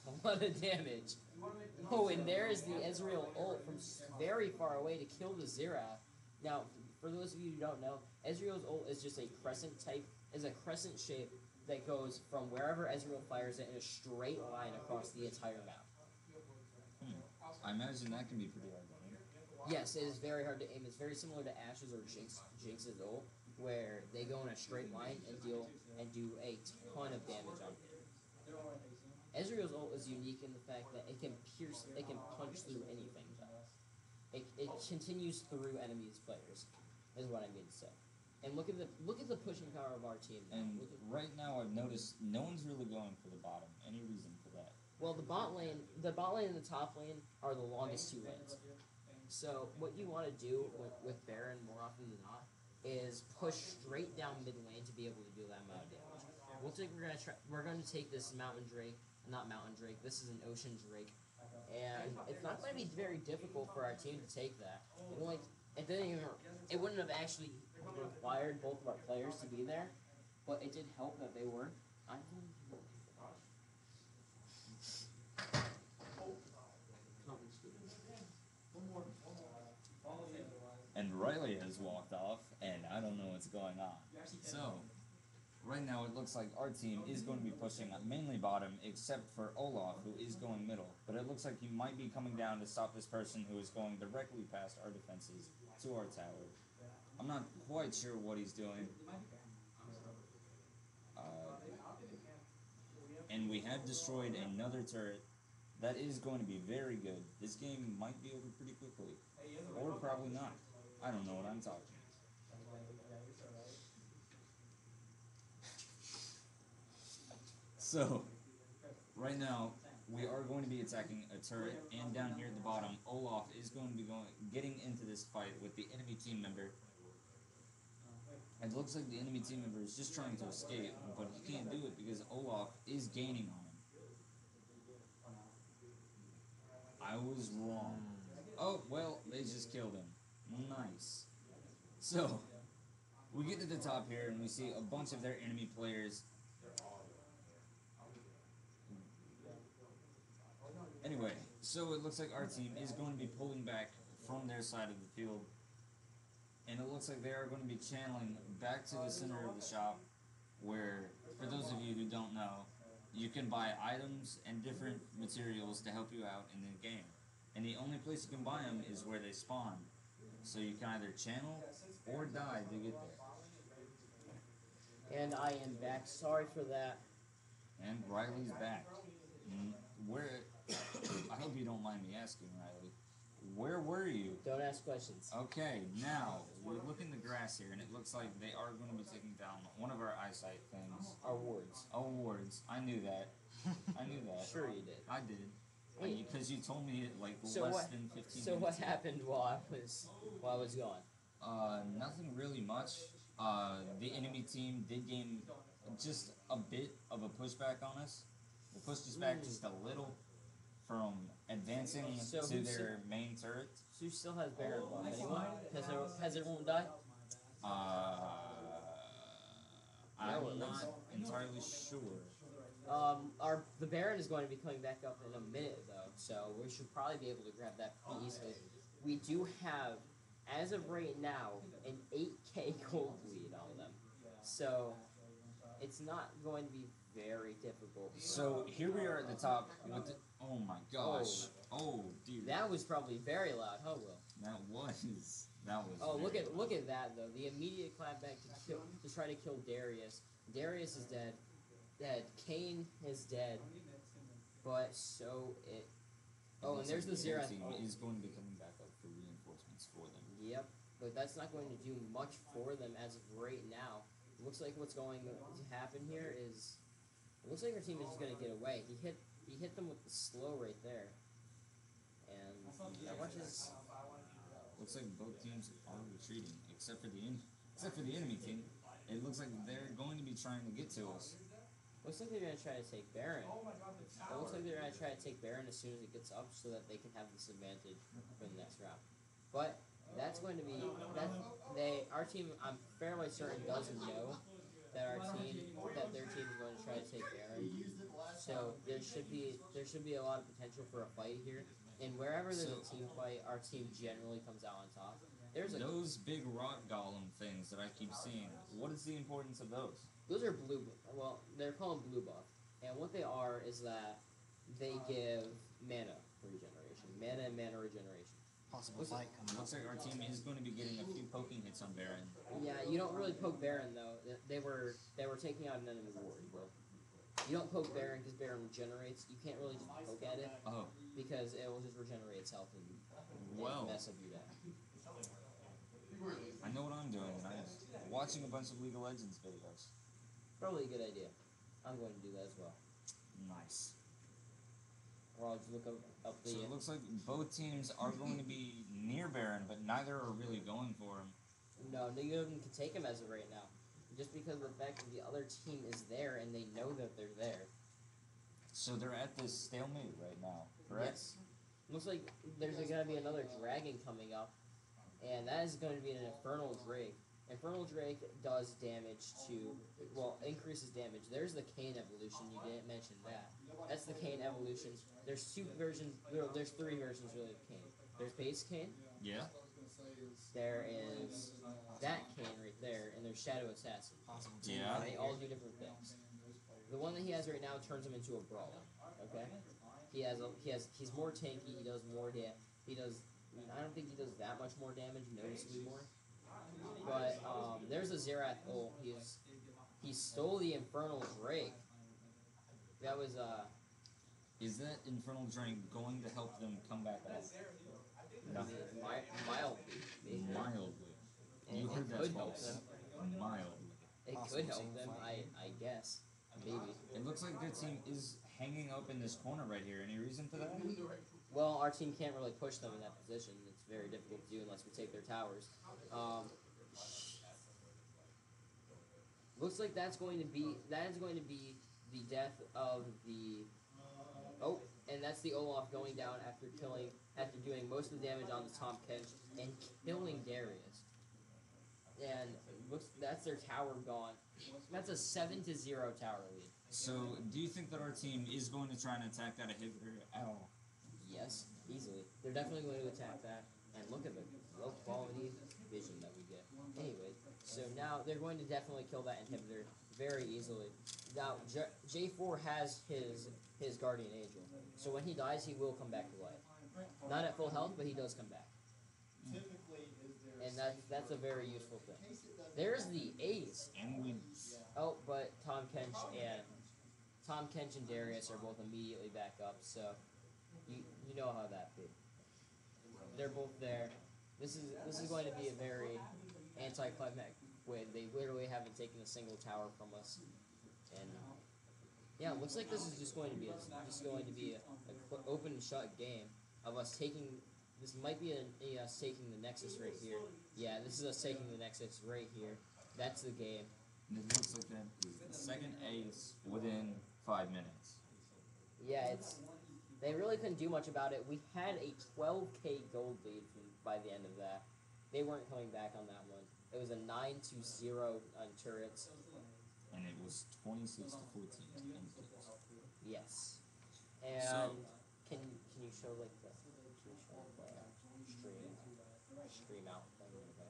a lot of damage. Oh, and there is the Ezreal ult from very far away to kill the Zerath. Now, for those of you who don't know, Ezreal's ult is just a crescent shape that goes from wherever Ezreal fires it in a straight line across the entire map. I imagine that can be pretty hard to aim. Yes, it is very hard to aim. It's very similar to Ash's or Jinx's ult, where they go in a straight line and do a ton of damage on it. Ezreal's ult is unique in the fact that it can punch through anything. It continues through enemies' players, is what I mean to say. And look at the pushing power of our team. And right now, I've noticed no one's really going for the bottom. Any reason for that? Well, the bot lane and the top lane are the longest 2 lanes. So what you want to do with Baron more often than not is push straight down mid lane to be able to do that amount of damage. We're going to take this This is an Ocean Drake, and it's not going to be very difficult for our team to take that. It wouldn't have actually required both of our players to be there, but it did help that they were. And Riley has walked off, and I don't know what's going on. So, right now it looks like our team is going to be pushing mainly bottom, except for Olaf, who is going middle. But it looks like he might be coming down to stop this person who is going directly past our defenses to our tower. I'm not quite sure what he's doing. And we have destroyed another turret. That is going to be very good. This game might be over pretty quickly. Or probably not. I don't know what I'm talking. So, right now, we are going to be attacking a turret, and down here at the bottom, Olaf is going to be getting into this fight with the enemy team member. It looks like the enemy team member is just trying to escape, but he can't do it because Olaf is gaining on him. I was wrong. Oh, well, they just killed him. Nice. So, we get to the top here and we see a bunch of their enemy players. Anyway, so it looks like our team is going to be pulling back from their side of the field. And it looks like they are going to be channeling back to the center of the shop where, for those of you who don't know, you can buy items and different materials to help you out in the game. And the only place you can buy them is where they spawn. So you can either channel or die to get there. And I am back. Sorry for that. And Riley's back. Where? I hope you don't mind me asking, Riley. Where were you? Don't ask questions. Okay, now we look in the grass here, and it looks like they are going to be taking down one of our eyesight things. Our wards. Oh, wards. I knew that. I knew that. Sure you did. I did. Because you told me it like So less than 15 minutes. So what happened while I was gone? Nothing really much. The enemy team did gain just a bit of a pushback on us. They pushed us back just a little from advancing to their main turret. So who still has Baron left? Anyone? Has everyone died? I'm not entirely sure. The Baron is going to be coming back up in a minute though, so we should probably be able to grab that pretty easily. We do have, as of right now, an 8K gold lead on them, so it's not going to be very difficult. So here we are at the top with the, oh my gosh, oh dear. That was probably very loud, huh, Will? That was. Oh, look at that though. The immediate clapback to try to kill Darius. Darius is dead. Kane is dead. But so it. Oh, and there's the Xerath. Team is going to be coming back up for reinforcements for them. Yep, but that's not going to do much for them as of right now. It looks like what's going to happen here is, it looks like our team is just going to get away. He hit them with the slow right there, and that much is. Looks like both teams are retreating, except for the enemy team. It looks like they're going to be trying to get to us. Looks like they're going to try to take Baron. It looks like they're going to try to take Baron as soon as it gets up so that they can have this advantage for the next round. But that's going to be our team, I'm fairly certain, doesn't know that their team is going to try to take Baron. So there should be a lot of potential for a fight here. And wherever there's a team fight, our team generally comes out on top. Those big rock golem things that I keep seeing, what is the importance of those? Those are blue. Well, they're called blue buff, and what they are is that they give mana regeneration, mana and mana regeneration. Possible fight coming up. Looks like our team is going to be getting a few poking hits on Baron. Yeah, you don't really poke Baron though. They were taking out an enemy ward. But you don't poke Baron because Baron regenerates. You can't really just poke at it because it will just regenerate itself and mess up your deck. I know what I'm doing. I'm watching a bunch of League of Legends videos. Probably a good idea. I'm going to do that as well. Nice. Or I'll just look up the. So it looks like both teams are going to be near Baron, but neither are really going for him. No, neither of them can take him as of right now. Just because of the fact that the other team is there and they know that they're there. So they're at this stalemate right now, correct? Yes. Looks like there's going to be another dragon coming up, and that is going to be an Infernal Drake. Infernal Drake does damage increases damage. There's the Kane evolution, you didn't mention that. That's the Kane evolution. There's there's three versions really of Kane. There's base Kane. Yeah. There is that Kane right there, and there's Shadow Assassin. Yeah. They all do different things. The one that he has right now turns him into a brawler. Okay. He's more tanky. He does more I don't think he does that much more damage, noticeably more. But there's a Zerath. Oh, he stole the Infernal Drake. That was Is that Infernal Drain going to help them come back up? mildly. Maybe. Mildly. It, You it heard that, could help folks. them. Mildly. It Possibly could help seems them. like I guess. Maybe. It looks like their team is hanging up in this corner right here. Any reason for that? Well, our team can't really push them in that position. It's very difficult to do unless we take their towers. Looks like that's going to be the death of the. Oh, and that's the Olaf going down after doing most of the damage on the Tom Kench and killing Darius. And that's their tower gone. That's a 7-0 tower lead. So, do you think that our team is going to try and attack that inhibitor at all? Yes, easily. They're definitely going to attack that. And look at the low quality vision that we get. Anyway, so now they're going to definitely kill that inhibitor very easily. Now, J4 has his Guardian Angel. So when he dies, he will come back to life. Not at full health, but he does come back. And that's a very useful thing. There's the ace. And we. Oh, but Tom Kench and Darius are both immediately back up, so you know how that be. They're both there. This is going to be a very anticlimactic way. They literally haven't taken a single tower from us, and yeah, it looks like this is just going to be a open and shut game of us taking. This might be us taking the Nexus right here. Yeah, this is us taking the Nexus right here. That's the game. And it looks like that is the second ace within 5 minutes. Yeah, they really couldn't do much about it. We had a 12k gold lead by the end of that. They weren't coming back on that one. It was a 9-0 on turrets. And it was 26 to 14 to end it. Yes. And So- can you show like the stream out thing? Stream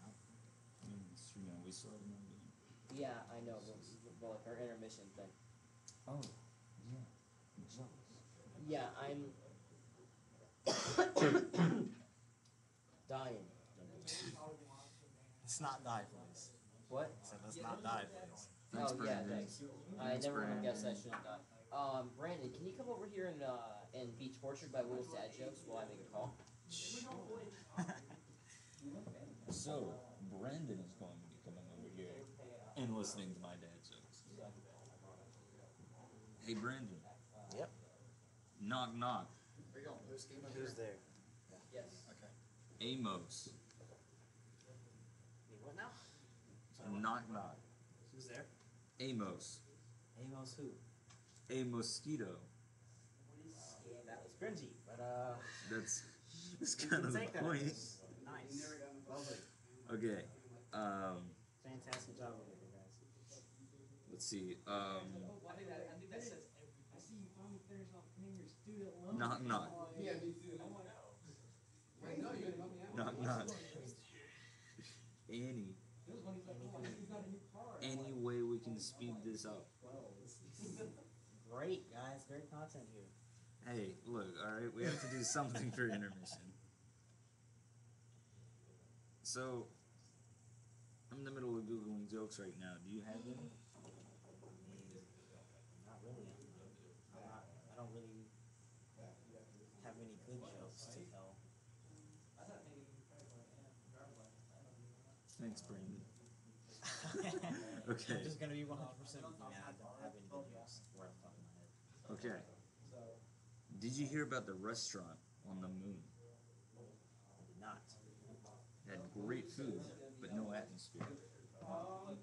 out. We saw it in the game. Yeah, I know. But like our intermission thing. Oh, yeah. Jealous. Yeah, I'm dying. Let's not die, please. What? I said, let's not die, please. Thanks, Oh yeah, Brandon. thanks. I Thanks, never would have Brandon. guessed I shouldn't die. Brandon, can you come over here and be tortured by Will's dad jokes while I make a call? So, Brandon is going to be coming over here and listening to my dad jokes. Hey, Brandon. Yep. Knock, knock. Are you going post game over Who's here? there? Yes. Okay. Amos. Wait, what now? Knock, knock. Who's there? Amos. Amos who? A mosquito. Yeah, that was cringy, but That's you kind can of the take that. point. Nice. Lovely. Okay. Fantastic job over here, guys. Let's see. I think that says everything. Knock, knock. Yeah, me too. Wait, no, you didn't let me out. Knock, knock. Annie. Any way we can speed this up? Great, guys. Great content here. Hey, look, alright, we have to do something for intermission. So, I'm in the middle of Googling jokes right now. Do you have them? Not really. I don't really have any good jokes to tell. Thanks, Brandon. Okay. I'm just gonna be 100% with you, man. I don't have any good jokes right off the top of my head. Okay. Did you hear about the restaurant on the moon? I did not. It had great food, but no atmosphere. Well,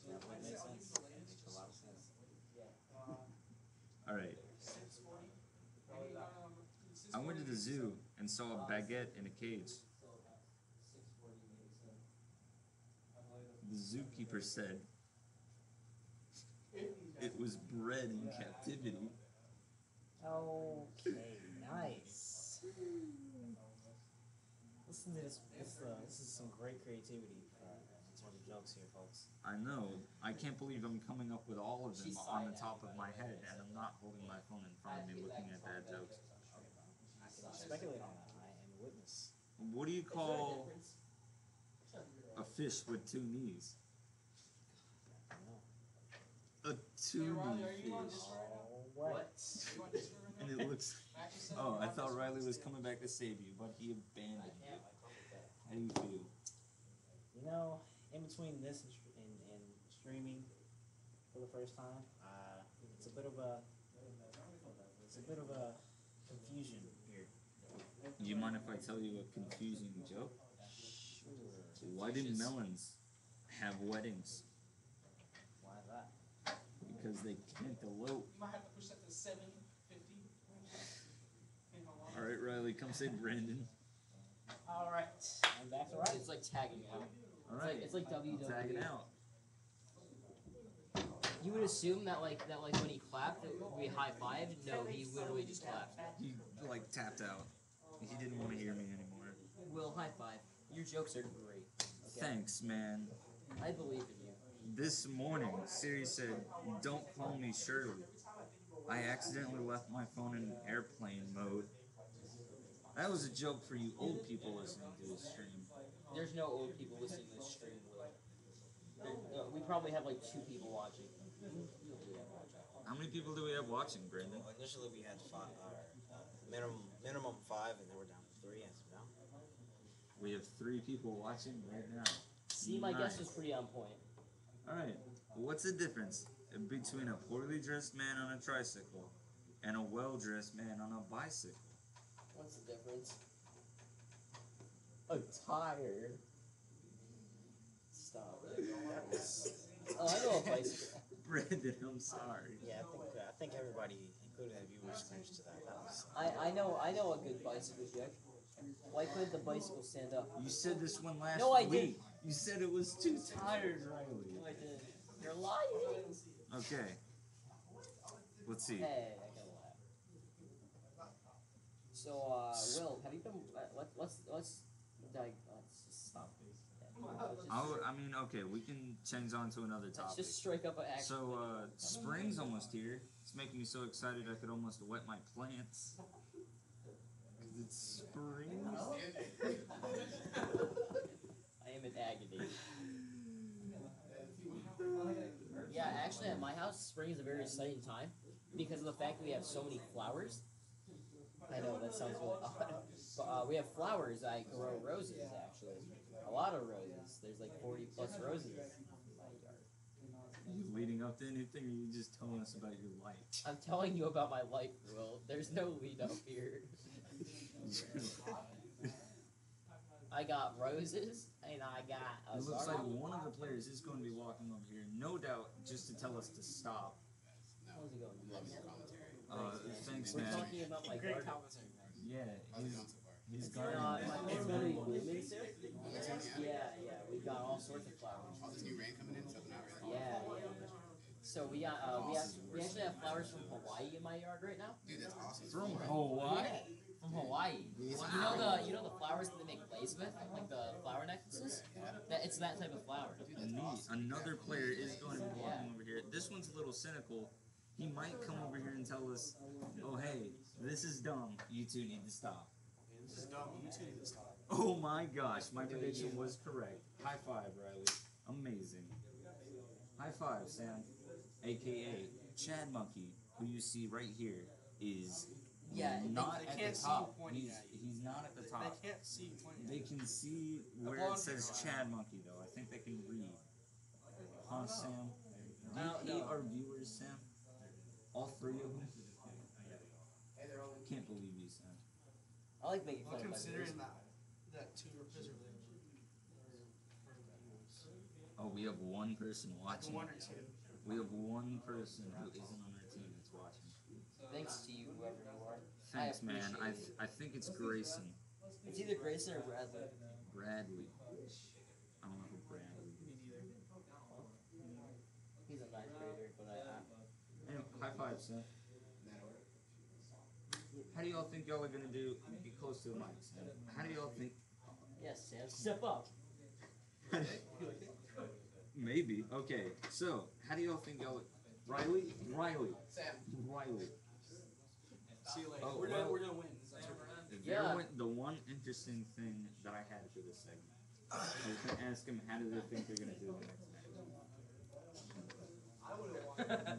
that would make sense. That makes a lot of sense. Alright. I went to the zoo and saw a baguette in a cage. The zookeeper said it was bred in captivity. Okay, nice. Listen to this. This is some great creativity in terms of jokes here, folks. I know. I can't believe I'm coming up with all of them on the top of my head, and I'm not holding my phone in front of me looking at that jokes. I can speculate on that. I am the witness. What do you call a fish with two knees? I don't know. A two-knee Are you on fish. this right now? What? You on this right now? And it looks. Actually, said Oh, you're I on thought this Riley right was now. coming back to save you, but he abandoned you. How do you feel? You know, in between this and streaming for the first time, it's a bit of a confusion here. Do you mind if I tell you a confusing joke? Sure. Why do melons have weddings? Why is that? Because they can't elope. You might have to push that to 750. All right, Riley, come say Brandon. All right. I'm back to right. It's like tagging out. All right, It's like WWE. tag it out. You would assume that like when he clapped, it would be high five. No, he literally just clapped. He like tapped out. He didn't want to hear me anymore. Will, high five. Your jokes are great. Okay? Thanks, man. I believe in you. This morning, Siri said, "Don't call me Shirley." I accidentally left my phone in airplane mode. That was a joke for you old people listening to this stream. There's no old people listening to this stream, Will. We probably have like 2 people watching. How many people do we have watching, Brandon? Well, initially we had minimum 5, and then we're down to 3 as of now. We have 3 people watching right now. See, my guess Nice. was pretty on point. Alright, what's the difference between a poorly dressed man on a tricycle and a well-dressed man on a bicycle? What's the difference? A tire. Stop it. Oh, I know a bicycle. Brandon, I'm sorry. Yeah, I think everybody, including the viewers, cringed to that. That was. I know a good bicycle joke. Why couldn't the bicycle stand up? You said this one last No, I week. didn't. You said it was too tired, Riley. No, I didn't. You're lying. Okay. Let's see. Hey, I gotta laugh. So, Will, have you been? Let's just stop this. I mean, okay, we can change on to another Let's topic. just strike up an action. So, spring's almost here. It's making me so excited I could almost wet my plants. 'Cause it's spring. I am in agony. Yeah, actually, at my house, spring is a very exciting time because of the fact that we have so many flowers. I know that sounds really odd, but we have flowers. I grow roses, actually, a lot of roses. There's like 40+ roses in my yard. Are you leading up to anything, or are you just telling us about your life? I'm telling you about my life, Will. There's no lead up here. I got roses, and I got a It looks like garden. one of the players is going to be walking over here, no doubt, just to tell us to stop. How's it going? Love your commentary. Thanks, We're man. talking about my garden. commentary, man. Yeah, How's it going so far? his My garden. it's gonna be blooming soon. Yeah, we got all sorts of flowers. All this new rain coming in, so not really. Yeah. So we got we actually have flowers from Hawaii in my yard right now. Dude, that's awesome. From Hawaii? From Hawaii. You know the flowers that they make lace with, like the flower necklaces. It's that type of flower. Neat. Another player is going to be walking over here. This one's a little cynical. He might come over here and tell us, "Oh, hey, this is dumb. You two need to stop." This is dumb. You two need to stop. Oh my gosh, my prediction was correct. High five, Riley. Amazing. High five, Sam. AKA Chad Monkey, who you see right here, is Yeah, not they at can't the see top. you pointing He's, at you. he's not at the top. They can't see you pointing They can see where it says Chad Monkey, though. I think they can read. Huh, Sam? Do you hate our viewers, Sam? All 3 of them? Can't believe you, Sam. I like making Well, fun of my considering viewers. that 2 representative. Oh, we have one person watching. 1 or 2. We have one person who isn't on our team that's watching. Thanks to you, whoever you are. Thanks, man. appreciate it. I think it's Grayson. It's either Grayson or Bradley. Bradley. I don't know who Bradley is. Me neither. He's a 9th grader, but Anyway, high five, Sam. How do y'all think y'all are gonna do? Be close to the mic, Sam. How do y'all think? yes, Sam, step up. Maybe. Okay. So, how do y'all think y'all? Riley. Sam, Riley. see you later. Oh, we're well. gonna win. That's what we're gonna do. The one interesting thing that I had for this segment, I was going to ask him how do they think they're going to do the next match.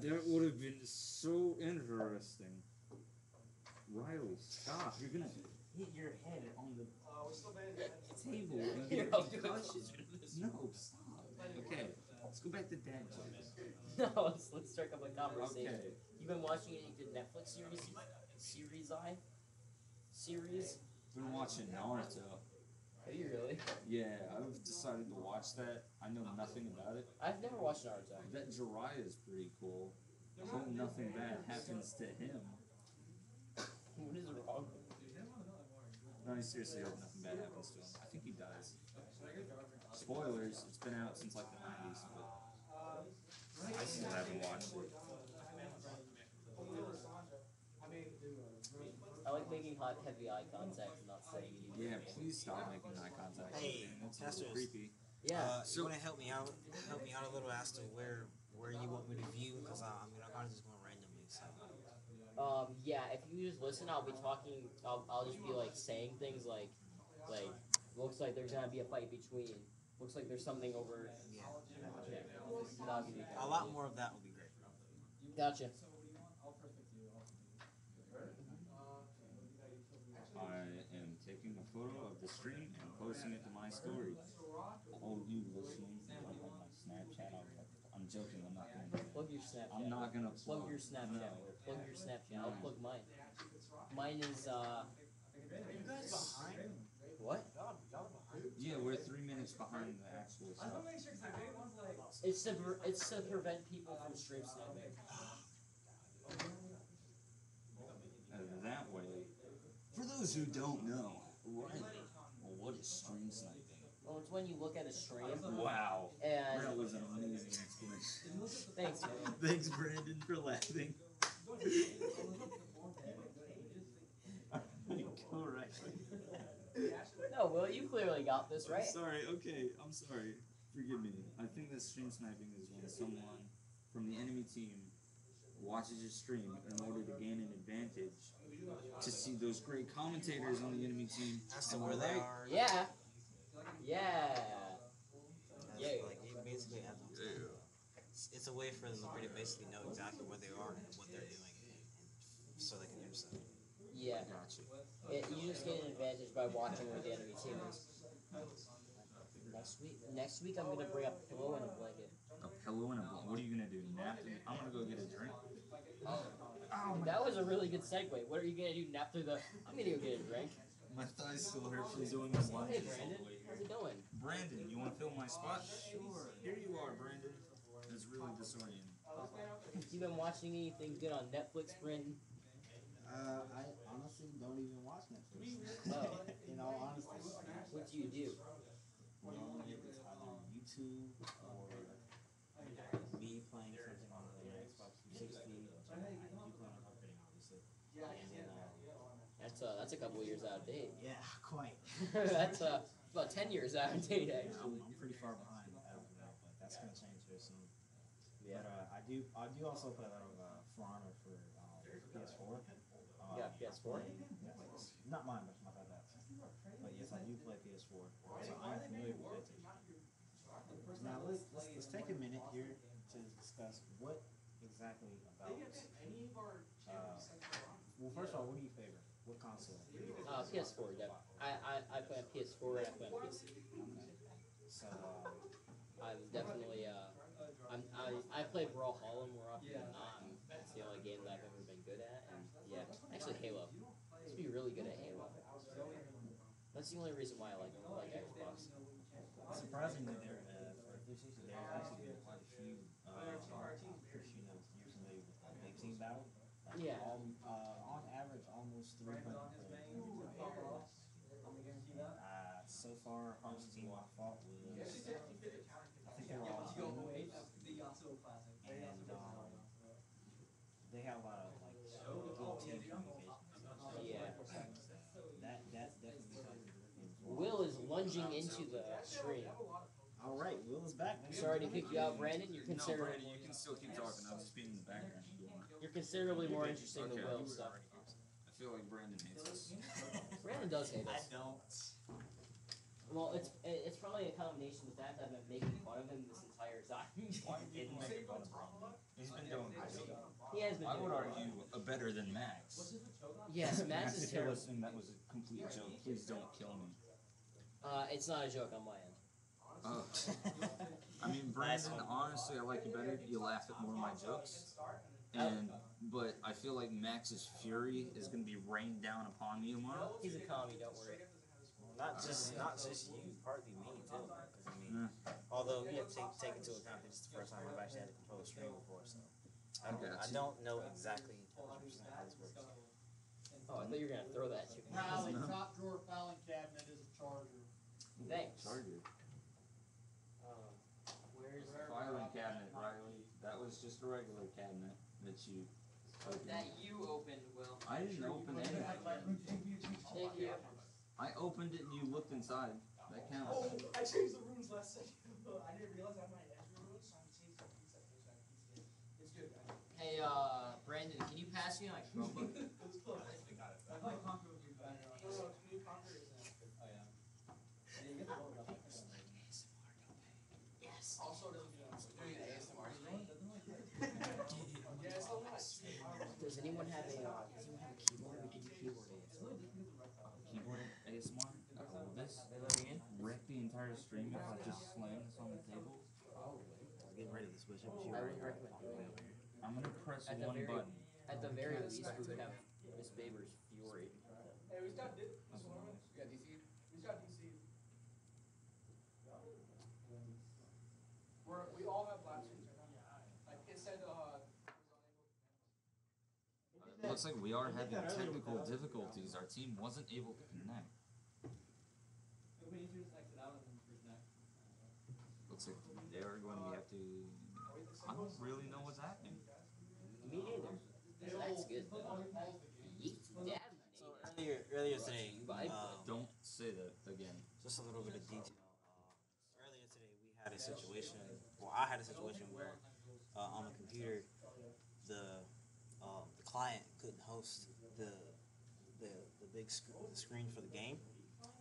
That would have been so interesting. Riley, stop! You're gonna hit your head on the table and get a concussion. No, stop. Okay, let's go back to dad jokes. No, let's strike up a conversation. Okay. You've been watching any good Netflix series? Been watching Naruto. Have you really? Yeah, I've decided to watch that. I know nothing about it. I've never watched Naruto. That Jiraiya is pretty cool. I hope nothing bad happens to him. What is wrong with him? No, I seriously hope nothing bad happens to him. I think he dies. Spoilers, it's been out since like the 90s, but I still haven't watched it. I like making heavy eye contact and not saying anything. Yeah, please stop making eye contact. Hey, That's a Testers. little creepy. Yeah. You want to help me out? Help me out a little as to where you want me to view, because I'm kind of just going randomly. So. Yeah, if you just listen, I'll be talking, I'll just be like saying things like, looks like there's gonna be a fight between, looks like there's something over, Yeah. That'll give you A lot more of that would be great. Gotcha. I am taking a photo of the stream and posting it to my story. All you listening on my Snapchat, I'm joking, I'm not gonna do that. Plug your Snapchat. I'm not gonna Plug your Snapchat. No. Plug your Snapchat. I'll plug mine. Mine is, You guys behind? what? Yeah, we're 3 minutes behind the actual stuff. It's to prevent people from stream sniping. That way, for those who don't know, Riley, well, what is stream sniping? Well, it's when you look at a stream. Wow, And that was an amazing explanation. thanks, man. Thanks, Brandon, for laughing. Correct. No, Will, you clearly got this, right? I'm sorry. Forgive me. I think that stream sniping is when someone from the enemy team watches your stream in order to gain an advantage to see those great commentators on the enemy team. As to Am I where they right? are. Yeah. Yeah. Yeah. Like, it basically has it's a way for them to basically know exactly where they are and what they're doing, and so they can intercept. Yeah. Gotcha. You just get an advantage by watching where the enemy team is. Next week I'm gonna bring a pillow and a blanket. A pillow and a blanket. What are you gonna do? Nap? I'm gonna go get a drink. That was a really good segue. What are you gonna do? Nap through the? I'm gonna go get a drink. My thighs still hurt from doing this lunge Hey, all Brandon. the way How's here. it going? Brandon, you want to fill my spot? Sure. Here you are, Brandon. It's really disorienting. You been watching anything good on Netflix, Brandon? I honestly don't even watch Netflix. Oh. In all honesty. What do you do? Normally it's either YouTube or me playing something on the Xbox 360. I do plan on upgrading, obviously. And then, That's a couple of years out of date. yeah, quite. That's about 10 years out of date, actually. I'm pretty far behind as of now, but that's gonna change here soon. Yeah. But I do also play a lot of For Honor for PS4. Yeah, PS4? Yes. Not mine, but my dad's. But yes, I do play PS4, so I'm familiar with it. Now let's take a minute here to discuss what exactly about. Well, first of all, what do you favor? What console? PS4. Yeah. I play on PS4 and I play on PC. Okay. So I'm definitely I play Brawlhalla more often than not. It's the only game that I've ever been good at, and yeah, actually Halo. I used to be really good at Halo. That's the only reason why I like Xbox. surprisingly, there for 360, there's actually been quite a few. Chris, you're familiar with Big Team Battle. Yeah. On average, almost 300 players every time. So far, hardest team I fought was, I think they were all teams, and they had a lot of like good team communication. Yeah. That definitely comes into the game. Will is lunging into the stream. All right, Will is back. Sorry to kick you out, Brandon. You're No, considerably Brandon, you can still keep talking. I'll just be in the background if you want. you're considerably more interesting than Okay. Will. So I feel like Brandon hates us. Brandon does hate I us. don't. Well, it's probably a combination of the fact that I've been making fun of him this entire time. Why are you making fun of Brandon? He's been doing great. He has been I doing would well. argue better than Max. Yes, Max is if you're terrible. listening, that was a complete joke. Please don't kill me. It's not a joke on my end. I mean, Brandon, honestly, I like you better. You laugh at more of my jokes. But I feel like Max's fury is going to be rained down upon me tomorrow. He's a commie, don't worry. Not just you, partly me too. Because I mean, although you have to take into account that it's the first time I've actually had to control a stream before, so I don't know exactly 100% how this works. Oh, I thought you were gonna throw that at you. Riley, top drawer filing cabinet is a charger. Thanks. Charger. Where's Filing cabinet, Riley. That was just a regular cabinet that you opened. that you opened, Will? I didn't open anything. Thank you. I opened it and you looked inside. That counts. Oh, I changed the runes last second. I didn't realize I had my extra runes, so I changed the preset so I can see it. It's good, guys. Hey, Brandon, can you pass me my Chromebook? It's close. I got it. I like Conquer with you better. No, new Conquer is Oh yeah. Yes. also doesn't do that. Doing an ASMR stream? Yeah, it's so nice. Does anyone have a keyboard? We could do keyboard ASMR. Keyboard ASMR? This? Wreck the entire stream if I just slam this on the table? Getting ready to switch up. I would recommend doing it. I'm gonna press At the one very- button. At the very least, we would have Miss Baber's fury. Hey, we got DC. We got DC. We got DC. We all have black screens right now. Like it said, Looks like we are having technical difficulties. Our team wasn't able to connect. Looks like they are going to have to. I don't really know what's happening. Me neither. That's good though. Yeet, dad. So earlier today, Don't say that again. just a little bit of detail. Earlier today, we had a situation. Well, I had a situation where on the computer, the client couldn't host the big the screen for the game,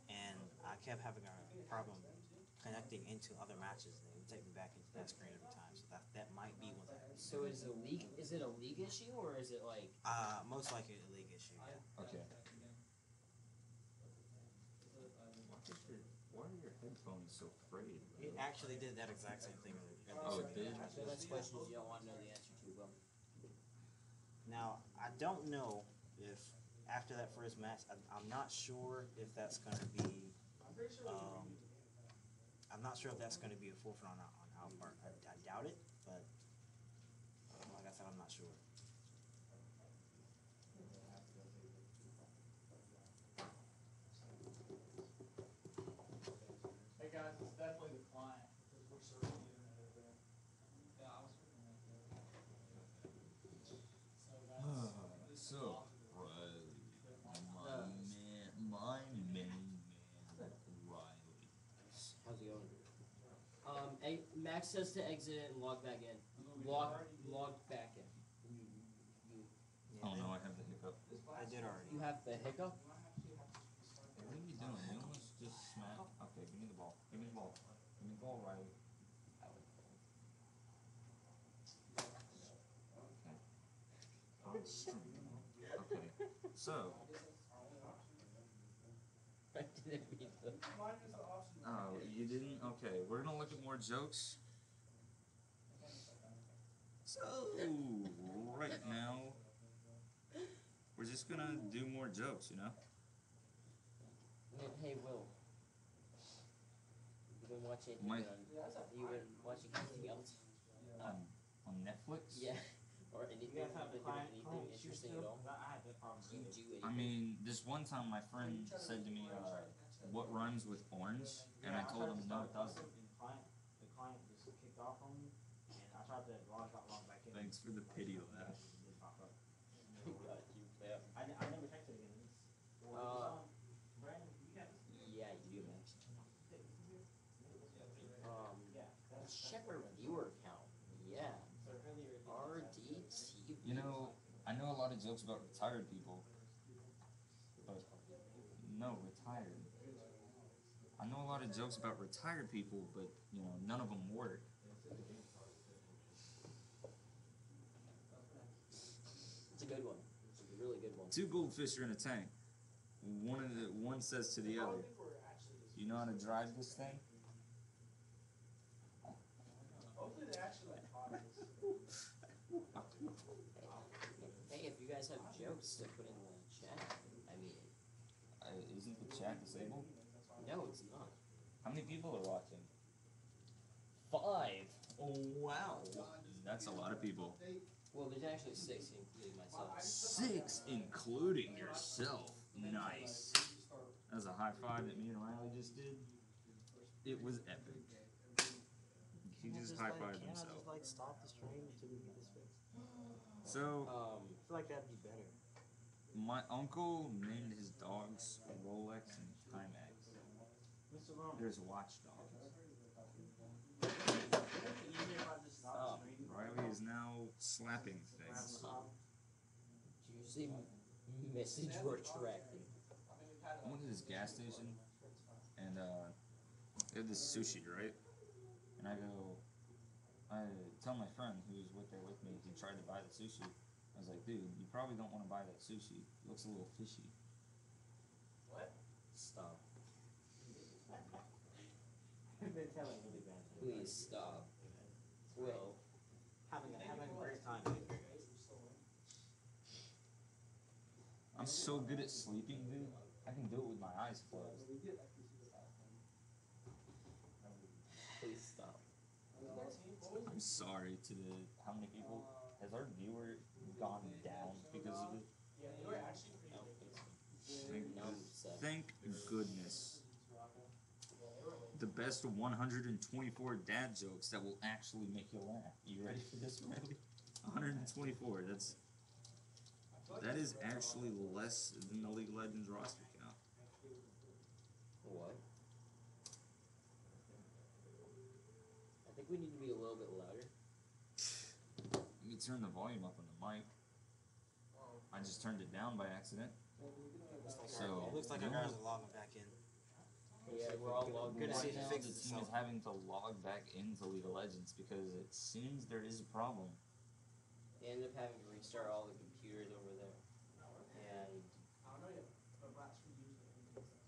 and I kept having a problem connecting into other matches. They would take me back into that screen every time. So that might be what's happening. So is it a league? Is it a league issue or is it like? Most likely a league issue. Yeah. Okay. Why are your headphones so frayed? It actually did that exact same thing. Oh, it did? So that's questions you don't want to know the answer to, Will. Now, I don't know if after that first match, I'm not sure if that's going to be. I'm not sure if that's going to be a forefront on our part. I doubt it, but like I said, I'm not sure. Hey guys, it's definitely the client because we're serving the internet over there. Yeah, I was working right there. So, Riley, my main man, Riley. How's it going? Max says to exit and log back in. Log back in. Oh no, I have the hiccup. I did already. You have the hiccup? What are you doing? You almost just smacked. Okay, give me the ball. Give me the ball. Give me the ball, Riley. Okay. So. I didn't read the. Oh, you didn't? Okay, we're gonna look at more jokes. So, right now, we're just gonna do more jokes, you know? Hey, Will. You been watching anything My- you been watching anything else? On Netflix? Yeah. Or anything? You guys have the client Anything interesting at all? I had that problem. You do anything? I mean, this one time my friend said to me, what rhymes with orange? And I told him, no, it doesn't. The client just kicked off on me, and I tried to log back in. Thanks for the pity laugh. It didn't pop up. God, you man. I never checked it again. Brandon, you got this? Yeah, you do, Max. Yeah. Check our viewer count. Yeah. RDTV. You know, I know a lot of jokes about retired people, No, retired. I know a lot of jokes about retired people, but you know, none of them work. It's a good one. It's a really good one. Two goldfish are in a tank. One says to the other, "You know how to drive this thing?" Hopefully they actually like caught us. Hey, if you guys have jokes to put in the chat, I mean, Isn't the chat disabled? no, it's not. How many people are watching? 5. Oh wow, that's a lot of people. Well, there's actually 6, including myself. 6, including yourself. Nice. That's a high five that me and Riley just did. It was epic. He just high fived Can't I himself. just like stop the stream until we get this fixed? So, I feel like that'd be better. my uncle named his dogs Rolex and Timex. Mr. Roman, There's watchdogs. even if I just stop the stream, Riley is now slapping things. Did you see message retracted? I went to this gas station and they have this sushi, right? And I tell my friend who was there with me, he tried to buy the sushi. I was like, dude, you probably don't want to buy that sushi. It looks a little fishy. What? Stop. I've been telling really bad. Please stop. Will. Having a great time. Here, guys. I'm so good at sleeping, dude. I can do it with my eyes closed. Please stop. I'm sorry to how many people. Has our viewer gone down because of it? Yeah, they were actually pretty I don't big. think so. Thank goodness. The best 124 dad jokes that will actually make you laugh. You ready for this, Riley? 124. That is actually less than the League of Legends roster count. What? I think we need to be a little bit louder. Let me turn the volume up on the mic. I just turned it down by accident. So It looks like our guys are logging back in. Yeah, we're all logged Good to see Right you now, fix the it, team so- is having to log back into League of Legends because it seems there is a problem. They end up having to restart all the computers over there. And I don't know yet, but last few years they've been doing stuff.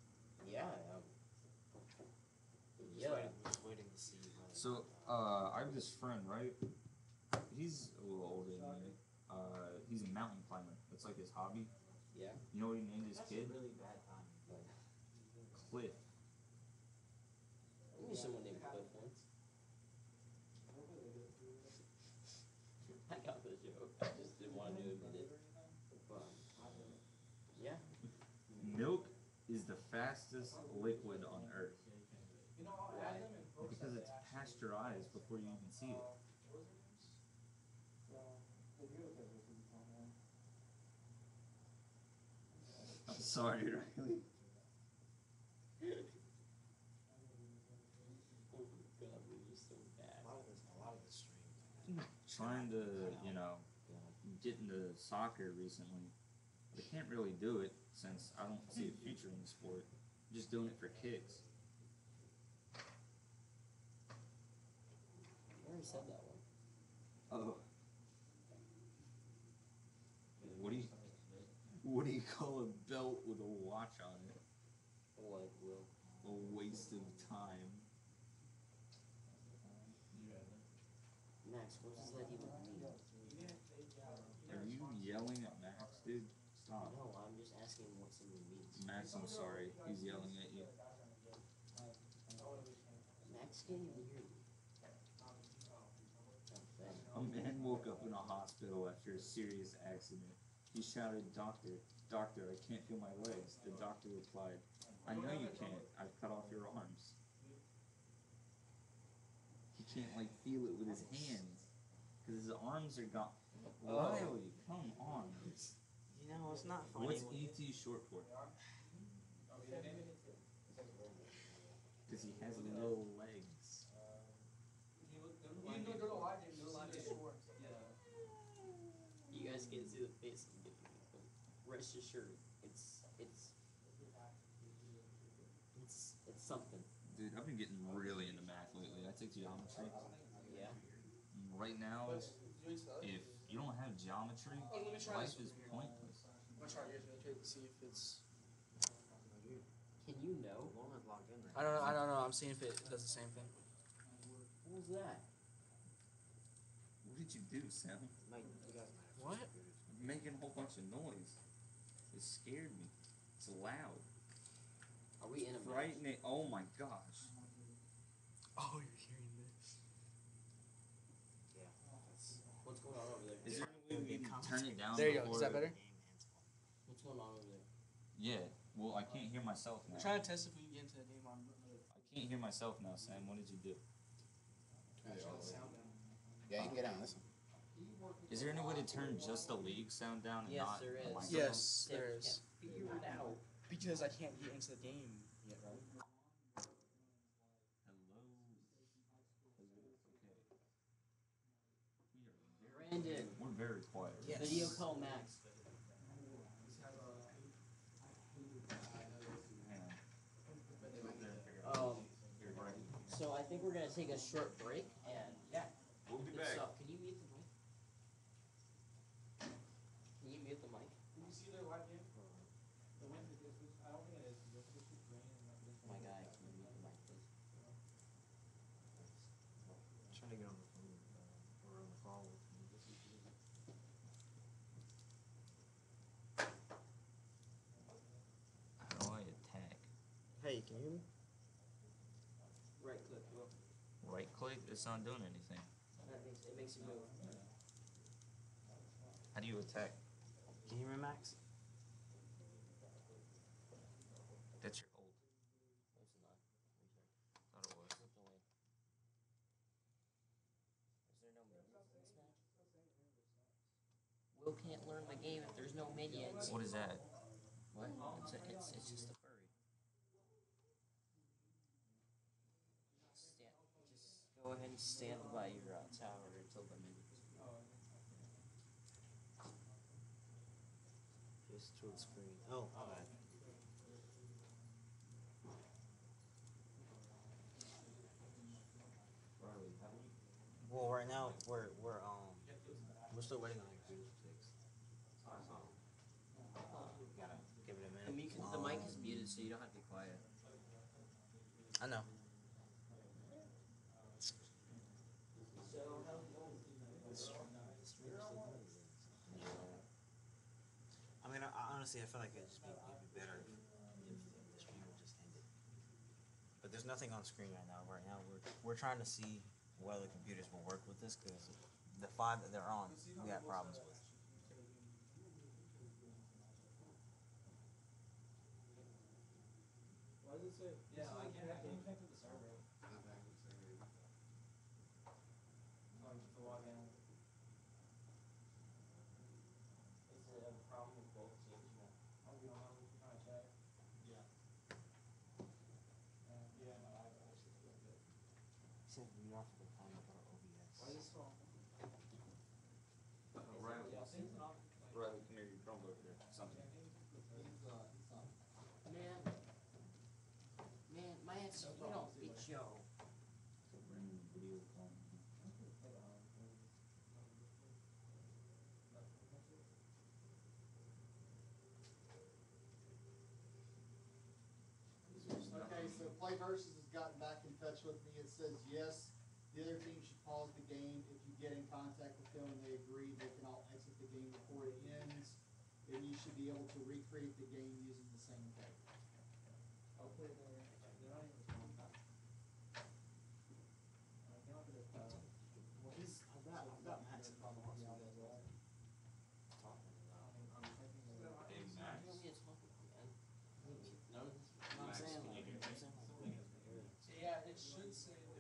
yeah, Just waiting to see. So, I have this friend, right? He's a little older than me. He's a mountain climber. That's like his hobby. yeah. You know what he named his That's kid? a really bad time. Cliff. I knew someone named Cliff once. I got the joke. I just didn't want to admit it. But yeah. Milk is the fastest liquid on Earth You know, I'll add them and post because that it's they actually- pasteurized before you even see it. What was their names? I'm sorry, Riley. Oh my god, we were so bad. A lot of this stream. Trying to, you know, get into soccer recently. But I can't really do it since I don't see a future in the sport. I'm just doing it for kicks. I already said that one. Oh. What do you call a belt with a watch on it? What, Will? A waste of time. Max, what does that even mean? Are you yelling at Max, dude? Stop. No, I'm just asking what something means. Max, I'm sorry. He's yelling at you. Max can't even hear me. A man woke up in a hospital after a serious accident. He shouted, "Doctor, doctor, I can't feel my legs." The doctor replied, "I know you can't. I've cut off your arms." He can't, like, feel it with his hands. Because his arms are gone. Riley, come on. You know, it's not funny. What's ET short for? Because he has little legs. You can go to the live game, you'll see the score. You guys can't see the face I'm giving you, but rest assured, it's It's something. Dude, I've been getting really into math lately. I take geometry. Yeah. Right now, if you don't have geometry, Oh, let me try life this is pointless. I'm gonna try yours real quick to see if it's. Can you know? Lona's logged in. I don't know. I'm seeing if it does the same thing. What was that? What did you do, Sam? Mike, you guys might have What? You're making a whole bunch of noise. It scared me. It's loud. Are we in a match? Frightening. Oh my gosh. Oh, you're hearing this. Yeah. That's What's going on over there? Is there any way we can turn it down? There you go. Is that before- better? game and spawn. What's going on over there? Yeah. Well, I can't hear myself now. We're trying to test if we can get into the game on. I can't hear myself now, Sam. What did you do? Yeah, you can get on this one. Is there any way to turn just the league sound down and Yes, not there the is. microphone? Yes, Sam there can't is. figure it out. Because I can't get into the game yet, right? Hello. Brandon, We're very quiet. Yes. video call Max. So I think we're gonna take a short break and yeah. We'll be Good back. stuff. Can you mute the mic? Can you mute the mic? Did you see their live game? The win for this week? I don't think it is. This week rain and not this My week. guy, can you mute the mic, please? I'm trying to get on the phone or on the call with me. How do I attack? Hey, can you hear me? Right click. Right click? It's not doing anything. It makes you move. How do you attack? Can you hear me, Max? That's your old. No, it's not. Thought it was. Click away. Is there no minions in this match? Will can't learn the game if there's no minions. What is that? What? It's just a furry. Just go ahead and stand by your tower until the minions. Just to the screen. Oh, my bad. Well, right now we're still waiting on the computer to fix. Gotta give it a minute. The mic is muted, so you don't have to be quiet. I know. So how's it going? I mean, I honestly, I feel like it'd be better if the stream would just end it. But there's nothing on screen right now. Right now, we're trying to see whether the computers will work with this because the 5 that they're on, we have problems with. Why does it say? Yeah, I can't connect to the server. Not back to the server. Oh, you have to log in. Is it a problem with both teams? No. Oh, we don't know. We're trying to check. Yeah. Yeah, no, I actually feel good. He said read off the time about OBS. Why is this so? Riley, Yeah, things not. Riley, come here. Your Chromebook here. Something. Man, my ass, you don't be Joe. So we're in video call. Okay, so Play Versus has gotten back in touch with me. It says, yes, the other team should pause the game. If you get in contact with them and they agree, they can all exit the game before it ends. Then you should be able to recreate the game using the same code. Hopefully they're not even responding. I cannot do this. Well, I've got Max on the Hey, Max. You don't need to talk about it, man. None of this. Max, can you hear me? Yeah, it should say they're.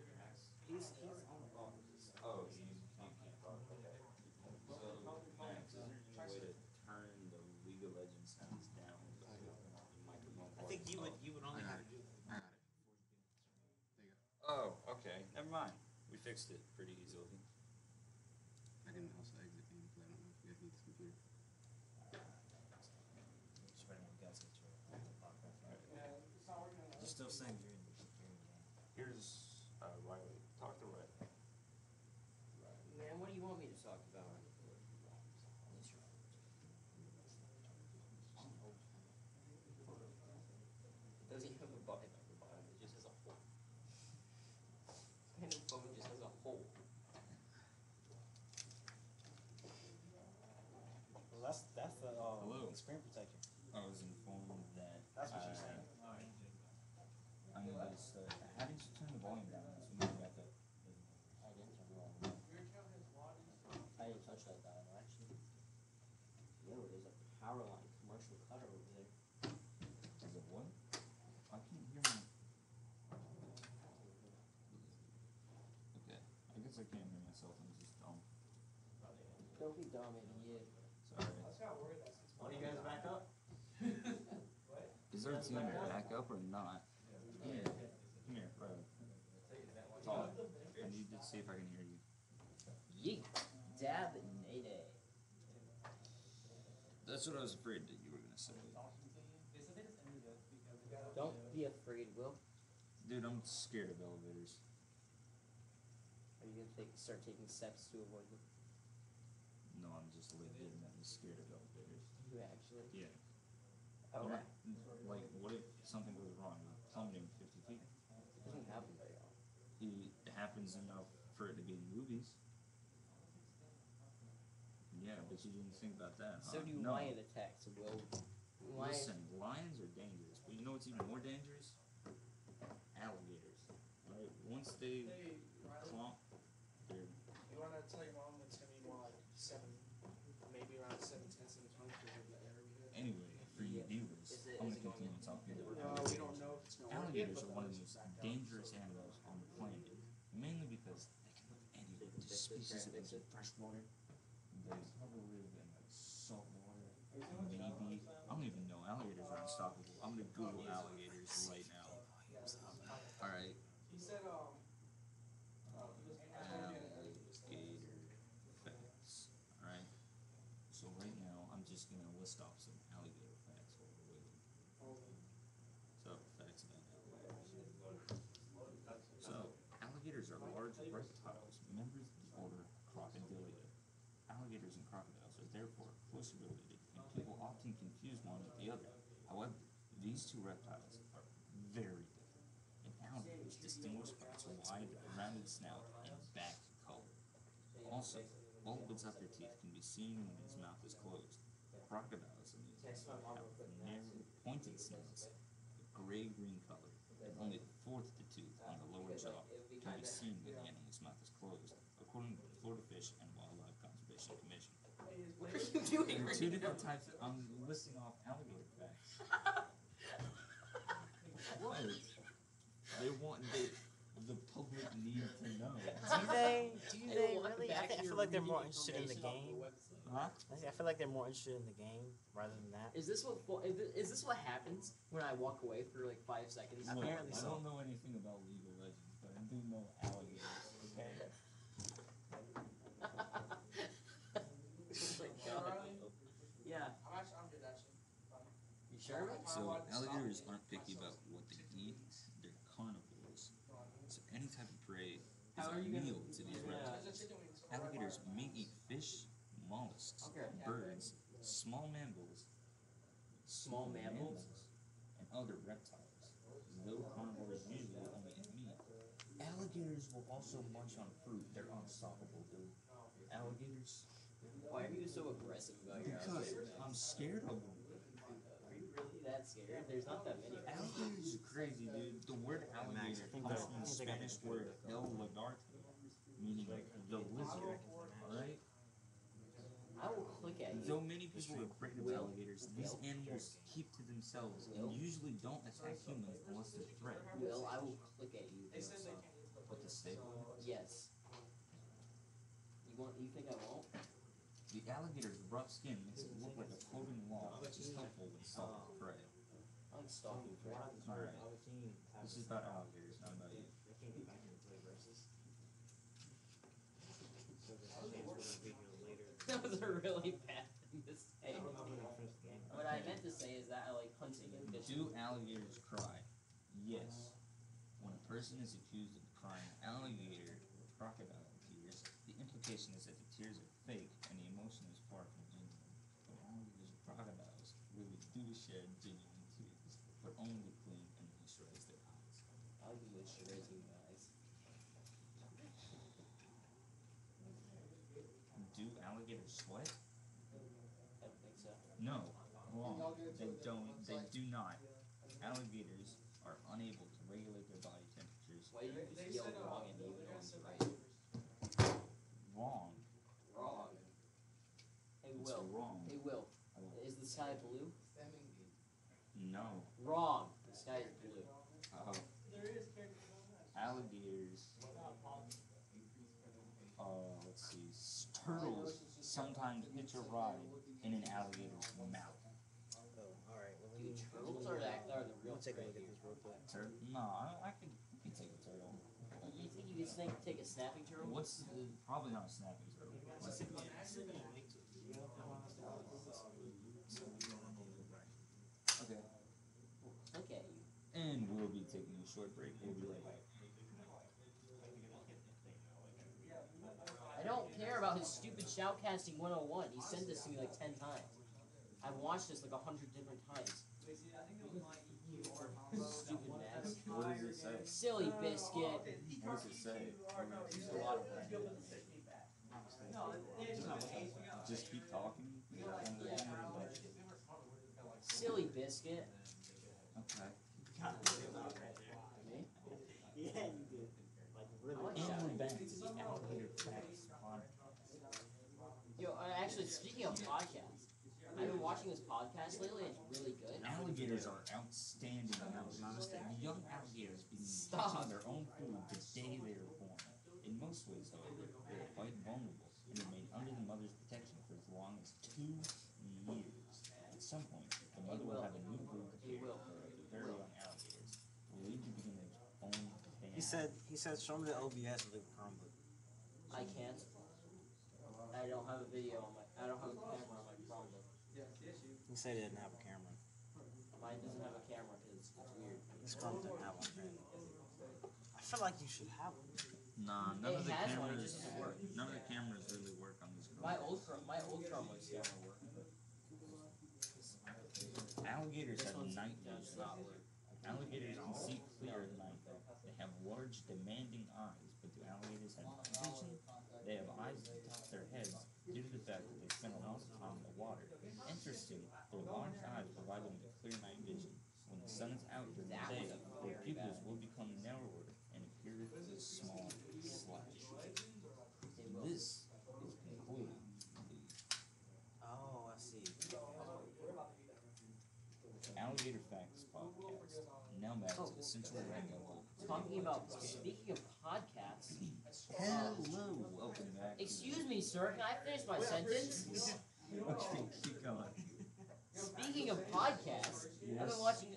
He's on the phone. Oh, you can't talk. Okay. So, Max, is there any way to turn the League of Legends sounds down? The microphone I think you volume would only I have got to it. do that. I got it. There you go. Oh, okay. Never mind. We fixed it pretty easily. I can also exit game because I don't know if you guys need this computer. Just waiting on you guys to get your laptop. Yeah, it's not working. You're still saying you're in I can't hear myself. I'm just dumb. Don't be dumb, idiot. Sorry. That's how I worried that 6 What do you guys back up? Is our team back up or not? Come here. Come here, bro. Talk. I need to see if I can hear you. Yeet. Dab nay. That's what I was afraid that you were gonna say. They said they just ended it because Don't be afraid, Will. Dude, I'm scared of elevators. Are you gonna start taking steps to avoid them? No, I'm just legitimately scared of elevators. You actually? Yeah. Okay. Like, what if something goes wrong? You're plummeting 50 feet. It doesn't happen very often. It happens enough for it to be in movies. Yeah, but you didn't think about that, huh? So do No. lion attacks, Will. Lion. Listen, lions are dangerous, but you know what's even more dangerous? Alligators. Right? Once they Hey, Riley, clomp, they're you wanna tell your mom it's gonna be more like 7, maybe around 7:10, 7:20 for the area we hit? anyway. For you viewers, Is it- I'm is gonna it going continue talking about We alligators. don't know if it's gonna work yet, Alligators but are one of the let's most back out. dangerous animals on the planet, mainly because they can live anywhere. This species that lives in freshwater, they probably live in like salt water, maybe. I don't even know. Alligators are unstoppable. I'm gonna Google alligators right now. All right, He said, he goes, alligator facts. All right. So right now, I'm just gonna list off some alligator facts while we're waiting. So facts about alligators. So alligators are large reptiles, members of the order Crocodilia. Alligators and crocodiles are therefore closely related, and people often confuse one with the other. However, these two reptiles are very different. An alligator is distinguished by its wide, rounded snout and back color. Also, all of its upper teeth can be seen when its mouth is closed. Crocodiles, on the other hand, have narrow, pointed snouts, a gray-green color, and only the fourth of the tooth on the lower jaw can be seen when the animal's mouth is closed, according to the Florida Fish and Wildlife Conservation Commission. What are you doing right Two now? different types. I'm listing off alligator facts. What? They want the public need to know. Do they Hey, well, really? back I to feel your like they're reading more interested in the information game. off the website. Huh? I feel like they're more interested in the game rather than that. Is this what happens when I walk away for like 5 seconds? Look, Apparently I so. don't know anything about League of Legends, but I do know alligators. Okay. Oh my god. Yeah. I'm good actually. You sure, man? So alligators aren't picky about what they eat; they're carnivores. So any type of prey is How are a you gonna- meal to these Yeah. reptiles. There's a chicken wing, so Alligators may eat fish, mollusks, Okay. birds, small mammals, Small mammals? and other reptiles. Though carnivores usually only eat meat, alligators will also munch on fruit. They're unstoppable, dude. Alligators. Why are you so aggressive about your Because outfit? I'm scared of them. Are you really that scared? There's not that many. Alligators are crazy, dude. The word alligator I think comes they're- from the I think they're Spanish good. word el lagarto, meaning the lizard. Alright? I will click at you. Though many people are afraid of Will. alligators, these animals keep to themselves and usually don't attack humans unless they're threatened. Will, I will click at you. They said they can't eat the With the staple. Yes. You think I won't? The alligator's rough skin makes it look like a floating log, which is helpful when stalking prey. I'm stalking for Alright. This is about alligators, not about you. That was a really bad thing to say. What I meant to say is that I like hunting and fishing. Do alligators cry? Yes. When a person is accused of crying alligator or crocodile tears, the implication is that the tears are fake and the emotion is far from genuine. But alligators and crocodiles really do shed genuine tears, but only to clean and moisturize their eyes. I'll give you a straight you guys. Do alligators sweat? I don't think so. No. Wrong. Y'all go to They the don't. They website. do not. Alligators are unable to regulate their body temperatures. Why did you They just yell said, wrong and you they're know gonna it's send right? back Wrong. Wrong. Hey It's Will. wrong. Hey Will. Is the sky blue? No. Wrong. The sky is blue. There is characters on that. Alligators sometimes hitch a ride in an alligator's mouth. Oh, alright. Well, Dude, turtles are the real I'll take a threat look at here. this real quick. No, I can take a turtle. You think you could take a snapping turtle? What's probably not a snapping turtle? What's it? Okay. Look at you. And we'll be taking a short break. We'll be right back. I don't care about his stupid shoutcasting 101. He sent this to me like 10 times. I've watched this like 100 different times. Stupid Max. What does it say? Silly biscuit. What does it say? There's a lot of brand. Just keep talking? Is that kind of Yeah. thing? Silly biscuit. Okay. Me? Yeah, you did. Like, really. I like And that. we're back to the Alligator Facts podcast. Yo, actually, speaking of podcasts, I've been watching this podcast lately. It's really good. Alligators are outstanding animals. Young alligators begin Stop. catching their own food the day they are born. In most ways, however, they are quite vulnerable and remain under the mother's protection for as long as 2 years. At some point, the mother will have a new brood prepared will. for the very young alligators, will lead to begin their own family. He said, show me the OBS of the Chromebook. I can't. I don't have a video on my. I don't have a camera on my Chromebook. He said he didn't have a camera. Mine doesn't have a camera because it's weird. This Chrome doesn't have one. I feel like you should have one. Nah, none of the has one, it cameras. just doesn't work. None of the cameras really work on this. My old Chromebook's camera works. Alligators This have one's night does vision. not work. Alligators can see clear at night. They have large, demanding eyes, but do alligators have night vision? They have eyes at the top of their heads due to the fact that they spend a lot of time in the water. Interesting, their large eyes provide them with clear night vision. When the sun is out during the That day, was a their very pupils bad will become narrower and appear as a small slash. They will. This is completely. Oh, I see. Alligator Facts podcast. Now back to the Central Rectangle. Speaking of podcasts, Hello, welcome back. excuse me, sir, can I finish my sentence? Okay, keep going. Speaking of podcasts,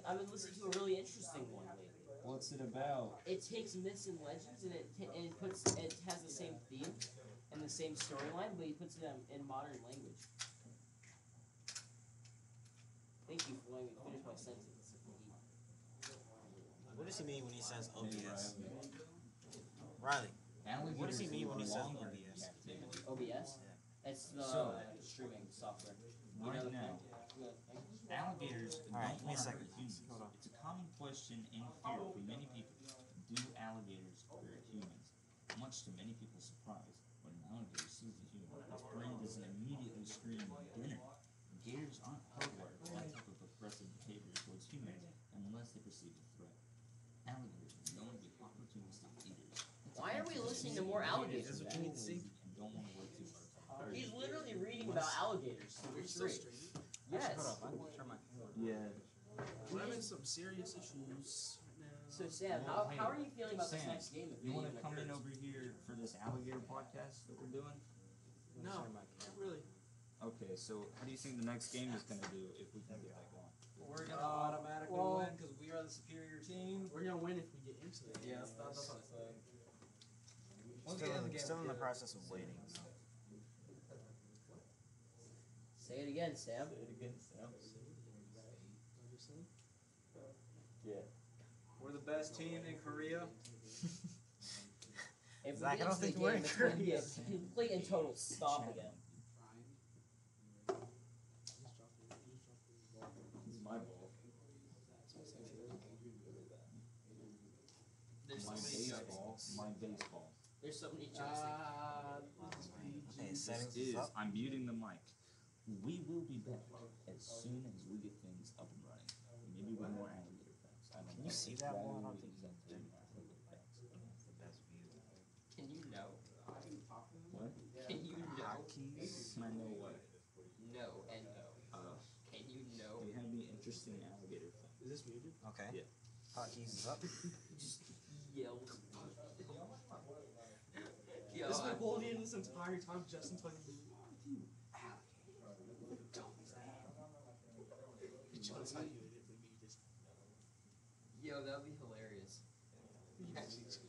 I've been listening to a really interesting one lately. What's it about? It takes myths and legends and it has the same theme and the same storyline, but he puts it in modern language. Thank you for letting me finish my sentence. What does he mean when he says OBS? Riley, Alligators what does he mean when he says longer in OBS? captivity. OBS? It's the So, streaming software. Right now, alligators Alright, don't give me a want to second. hurt humans. Hold on. It's a common question and fear for many people. Do alligators hurt humans? Much to many people's surprise, when an alligator sees a human, its brain doesn't immediately scream dinner. Gators aren't hardwired for that type of aggressive behavior towards humans unless they perceive a threat. Alligators are known to be opportunistic eaters. Why are we listening to more alligators? They're lazy and don't want to work too hard. He's literally reading about alligators. Yes. Hold up, I can turn my camera. Yeah. We're having some serious issues right now. So Sam, how are you feeling about this Sam, next game? If You it want to even come in occurs? over here for this alligator podcast that we're doing? No, Turn my not really. Okay, so how do you think the next game is going to do if we can get that going? We're gonna automatically win because we are the superior team. We're gonna win if we get into it. Yeah, that's what I said. Still in the process of waiting. Say it again, Sam. Say it again, Sam. Yeah. We're the best team in Korea. If Zach, we I get don't into think the we're game, in it's going to be a Korea. complete and total stop again. This is my ball. There's so My many baseball. My baseball. There's so many joysticks. Okay, settings Is is up. I'm muting the mic. We will be back as soon as we get things up and running. Maybe with more alligator facts. I don't Can know. you see that Rather one? I don't we think exempt you can. alligator facts. That's the best view. Can you know? What? Can you know? I know what. No and no. Can you know? We have the interesting alligator facts. Is this muted? Okay. Yeah. Hotkeys is up. Just yelled. This has been holding in this entire time just until you. you alligator. Don't Did you want to tell you it? Maybe you just. Yo, that would be hilarious. You actually just.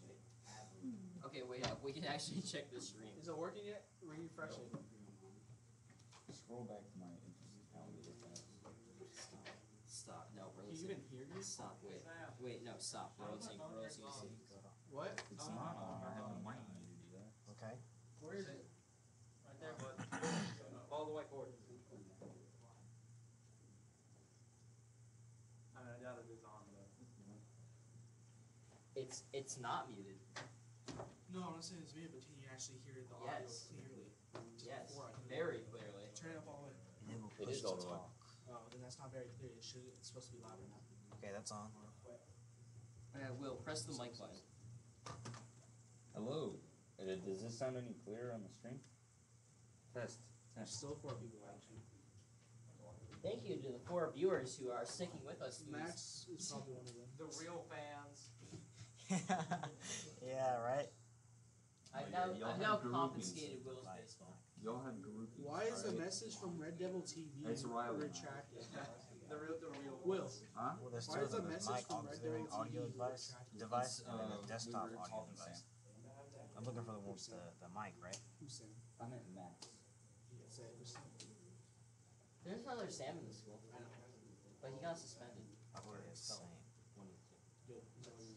Okay, wait up. We can actually check the stream. Is it working yet? Refresh it. Scroll back to my interesting calendar. Stop. No, we're Can you listening. even hear me? Stop. Wait, no, stop. We're listening. We're listening. What? It's not on. I have the mic muted. Okay. Where is it? Right there, bud. Follow the whiteboard. I mean, I doubt it is on, but. It's not muted. No, I'm not saying it's me, but can you actually hear the audio Yes. clearly? Yes, Before I can- very clearly. Turn it up all the way. Enable It push is to all the way. talk. Oh, then that's not very clear. It's supposed to be louder now. Okay, that's on. Will, press the mic button. Hello. Does this sound any clearer on the stream? Test. There's still 4 people watching. Thank you to the 4 viewers who are sticking with us. Max is probably one of them. The real fans. Yeah, right. I've yeah, now, y'all I've have now groupings. confiscated Will's baseball. Y'all have groupies. Why is the alright? message from Red Devil TV It's Riley. retracted? The real Will, Huh? Well, there's Why two is of them. the There's message mic from Red auxiliary Devil audio TV device, retracted? and then a desktop we were audio talking device. Sam. I'm looking for the one with the mic, right? Who's Sam? I meant Max. Say it, who's Sam? There's another Sam in the school, I know. but he got suspended. Okay, it's the same. Good.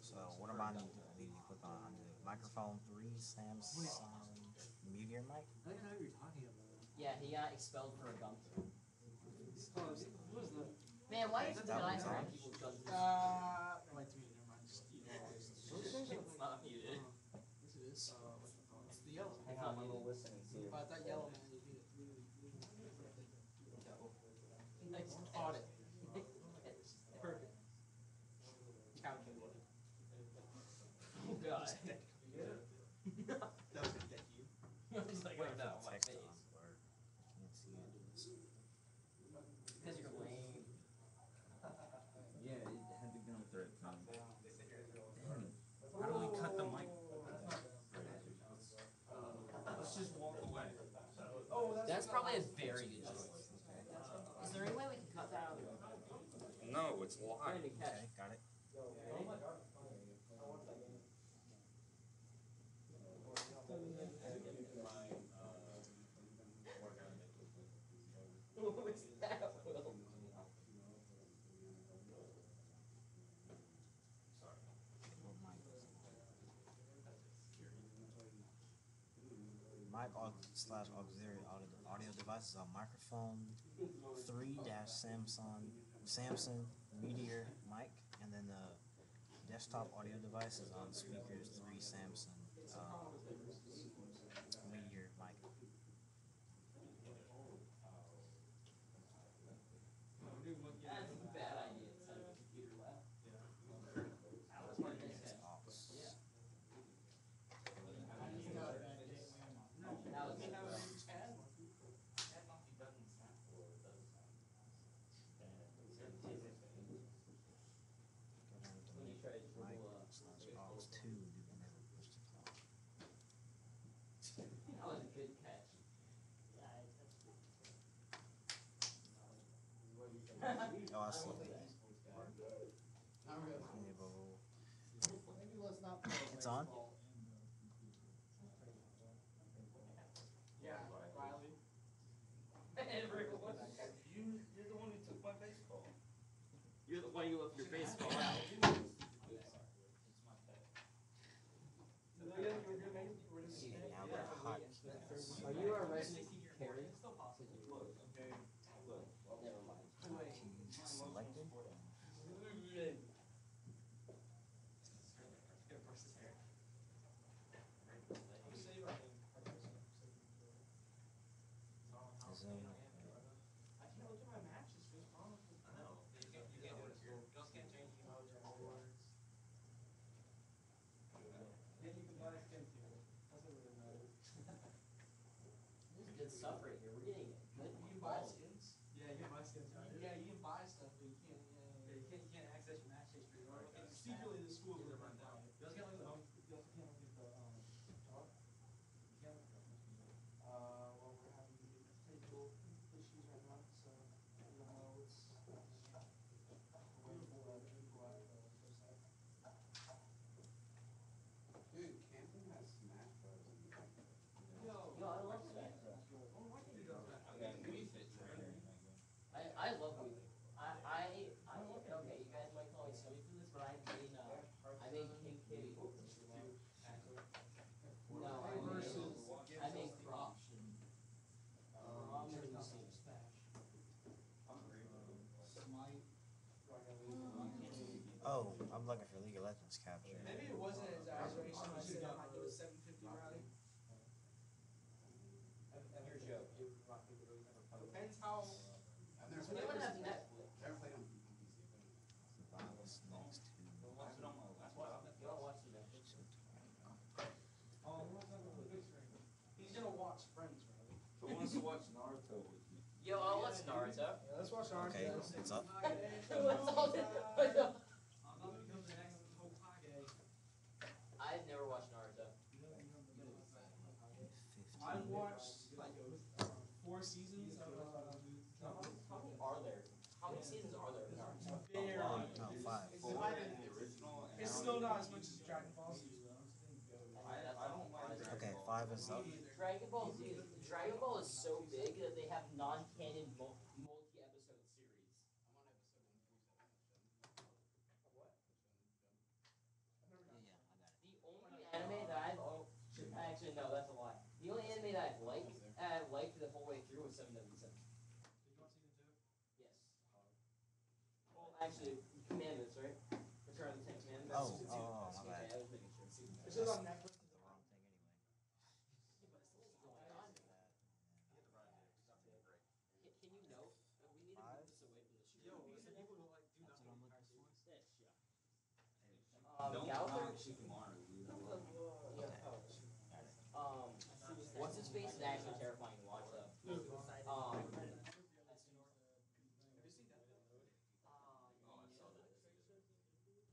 So what am I need to click on? On the microphone 3 Samsung Meteor mic? I don't know what you're talking about. Yeah, he got expelled for a gun throw. Oh, who is that? Man, why is That it that I one's heard on. people gun through? Wait, never mind. Just, It's not muted. Yes, it is. It's the yellow. Hang on, let me listen and see. But that yellow man, you did it. Nice. Caught it. Perfect. Calculated. Oh god. That was gonna get you. I was like, Wait oh for no, the my text face. on blur. Can't see it. Because you're lame. Yeah, it had the gun threat thing. Damn. How do we cut the mic? Let's just walk away. That's probably a very good choice. Is there any way we can cut that out of the room? No, it's Trying live. to catch. Okay, got it. What was that, Will? What mic is it? Mic slash auxiliary audio device is on microphone 3 Samsung Meteor mic, and then the desktop audio device is on speakers 3 Samsung Meteor mic. That's a bad idea. It's not a computer lab. It's aux. That was when you try to Mic dribble slash aux 2 do enable push to talk. that was a good catch. Oh, I see. I'm good. Enable. Maybe let's not play It's on? baseball Yeah, Riley. Everyone. You're the one who took my baseball. You're the one who left your baseball out. Now the hotkeys. Are you our resident carry? Never mind. Hotkeys selected. Zoom. I can't look at my matches. What's wrong with this? This is good stuff right here. We're getting good You can buy quality. skins. Yeah, you can buy skins. Yeah, you can buy stuff, but you can't. You can't access your match history. Secretly, the schools are run down. You also can't look at the You also can't look at the talk. You can't look at the Well, we're having to do this. I'm looking for League of Legends capture. Maybe it wasn't an exaggeration when I said it was 750 Riley. Here's Joe. Depends how. Does anyone have Netflix? What's next to You want to watch the Netflix? He's gonna watch Friends, Riley. Who wants to watch Naruto with me? Yo, I'll watch Naruto. Yeah, let's watch Naruto. Okay, what's up? What's all this? I've never watched Naruto. I've watched like 4 seasons of How many are there? How many seasons are there of Naruto? Very. No, 5. The original. It's still not as much as Dragon Ball Z. I don't mind. Okay, 5 is up. Dragon Ball is so big that they have non-canon multi-episode series. The only anime that actually no, that's a lie. The only anime that I've liked the whole way through was 777. Yes. Well, actually, Commandments, right? Return of the Ten Commandments. Oh, my bad. Okay, I was making sure. It's just on Netflix. The wrong thing anyway. Can you note that we need to move this away from the street? Yo, these are people who like do That's that. what I'm looking for. Don't Gallagher? knock Shikamaru, dude. What's his face is actually terrifying to watch though. Have you seen that?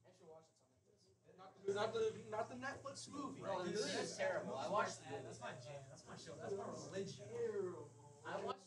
Actually, watch it on Netflix. Not the Netflix movie. No, the movie is terrible. I watched the movie. That's my jam. That's my show. That's my religion. I watched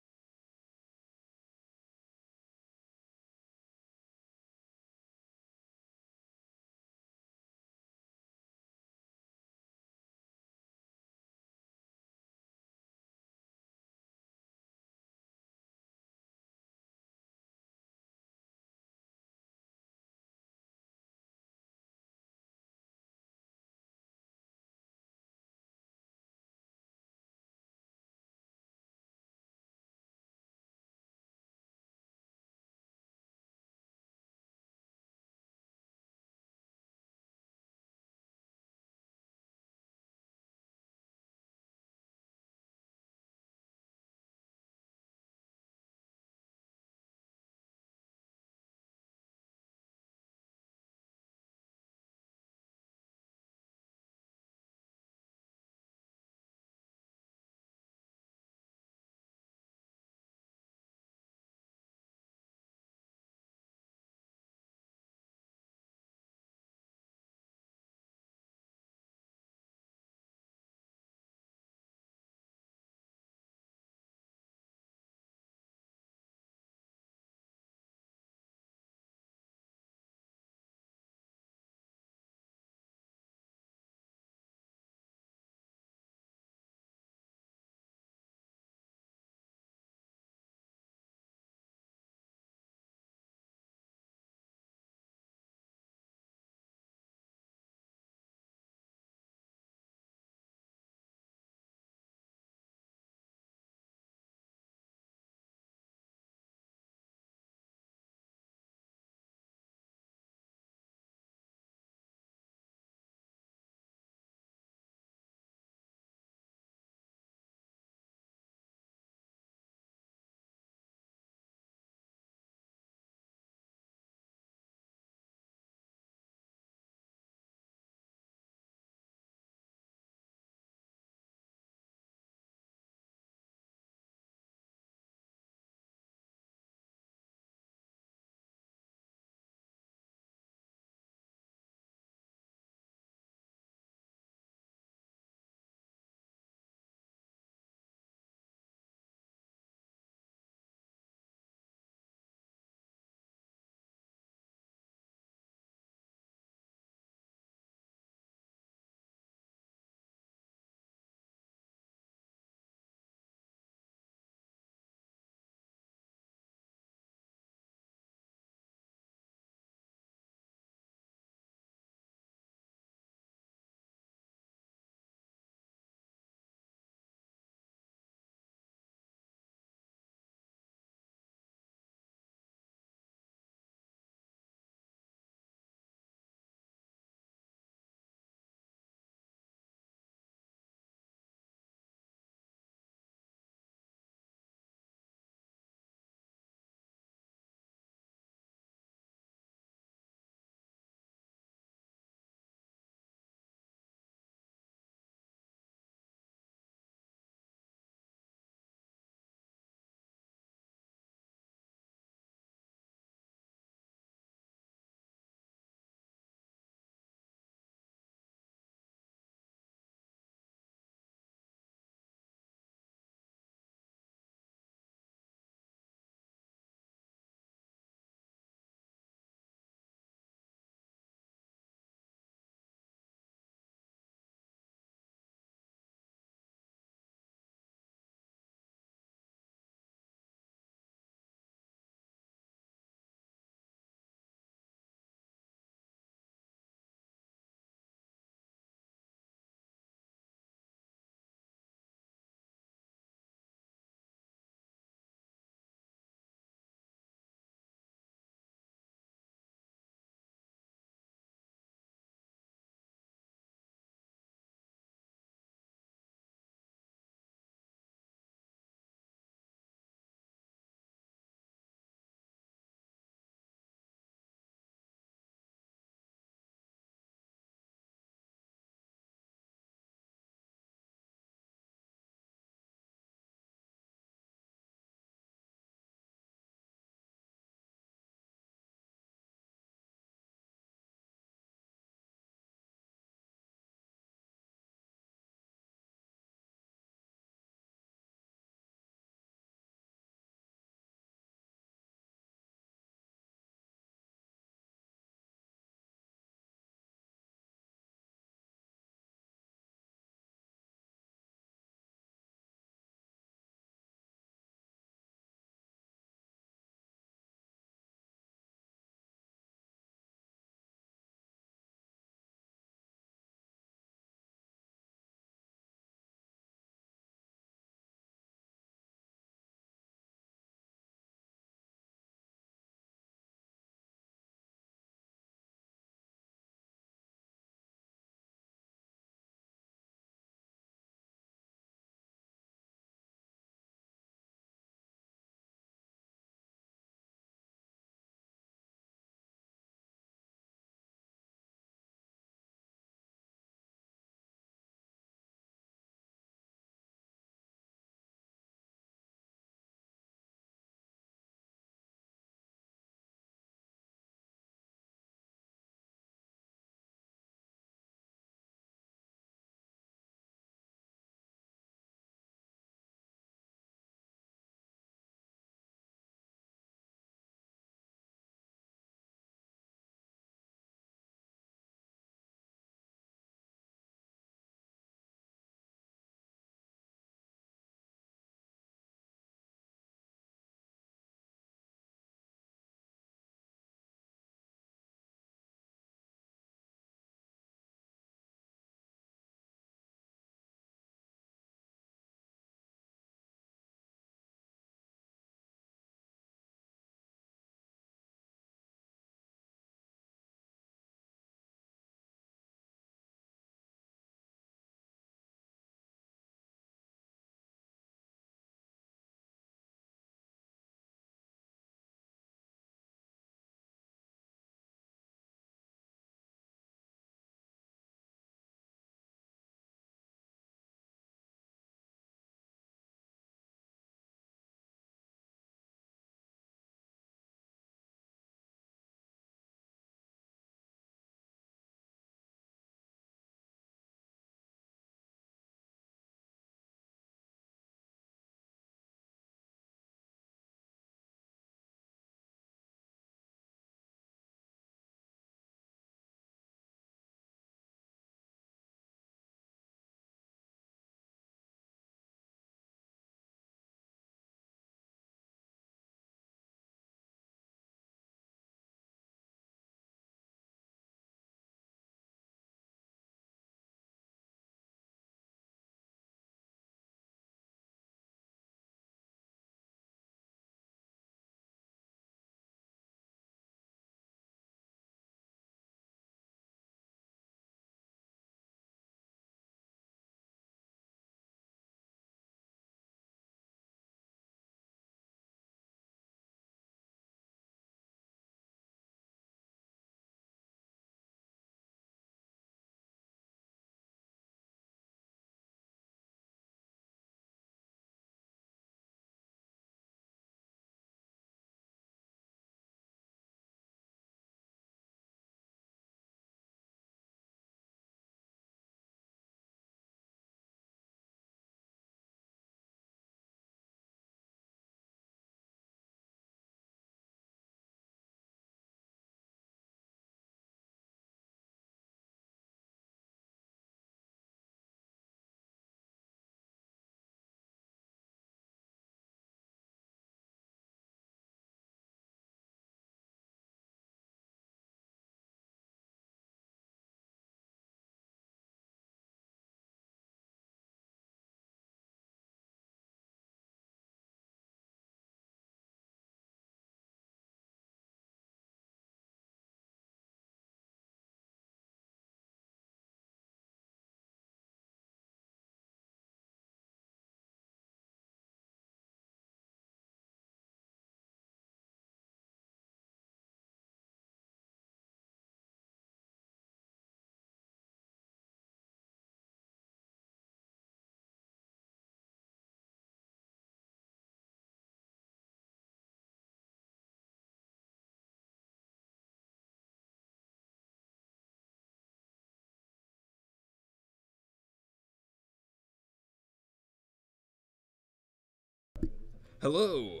Hello,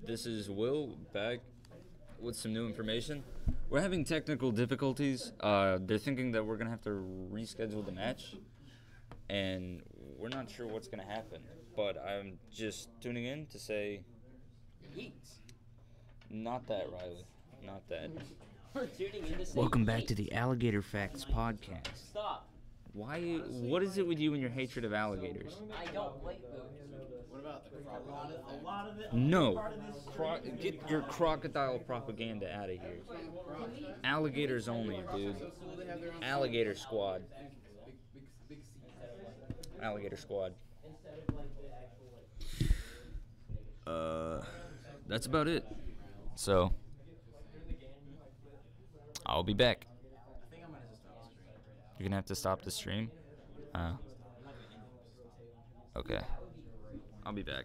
this is Will back with some new information. We're having technical difficulties. They're thinking that we're gonna have to reschedule the match, and we're not sure what's gonna happen. But I'm just tuning in to say, not that, Riley, not that. We're tuning in to say Welcome back to hate. the Alligator Facts podcast. Stop. Why? What is it with you and your hatred of alligators? I don't like those. What about the crocodile thing? No. Get your crocodile propaganda out of here. Alligators only, dude. Alligator squad. Alligator squad. That's about it. So, I'll be back. You're gonna have to stop the stream? Okay. I'll be back.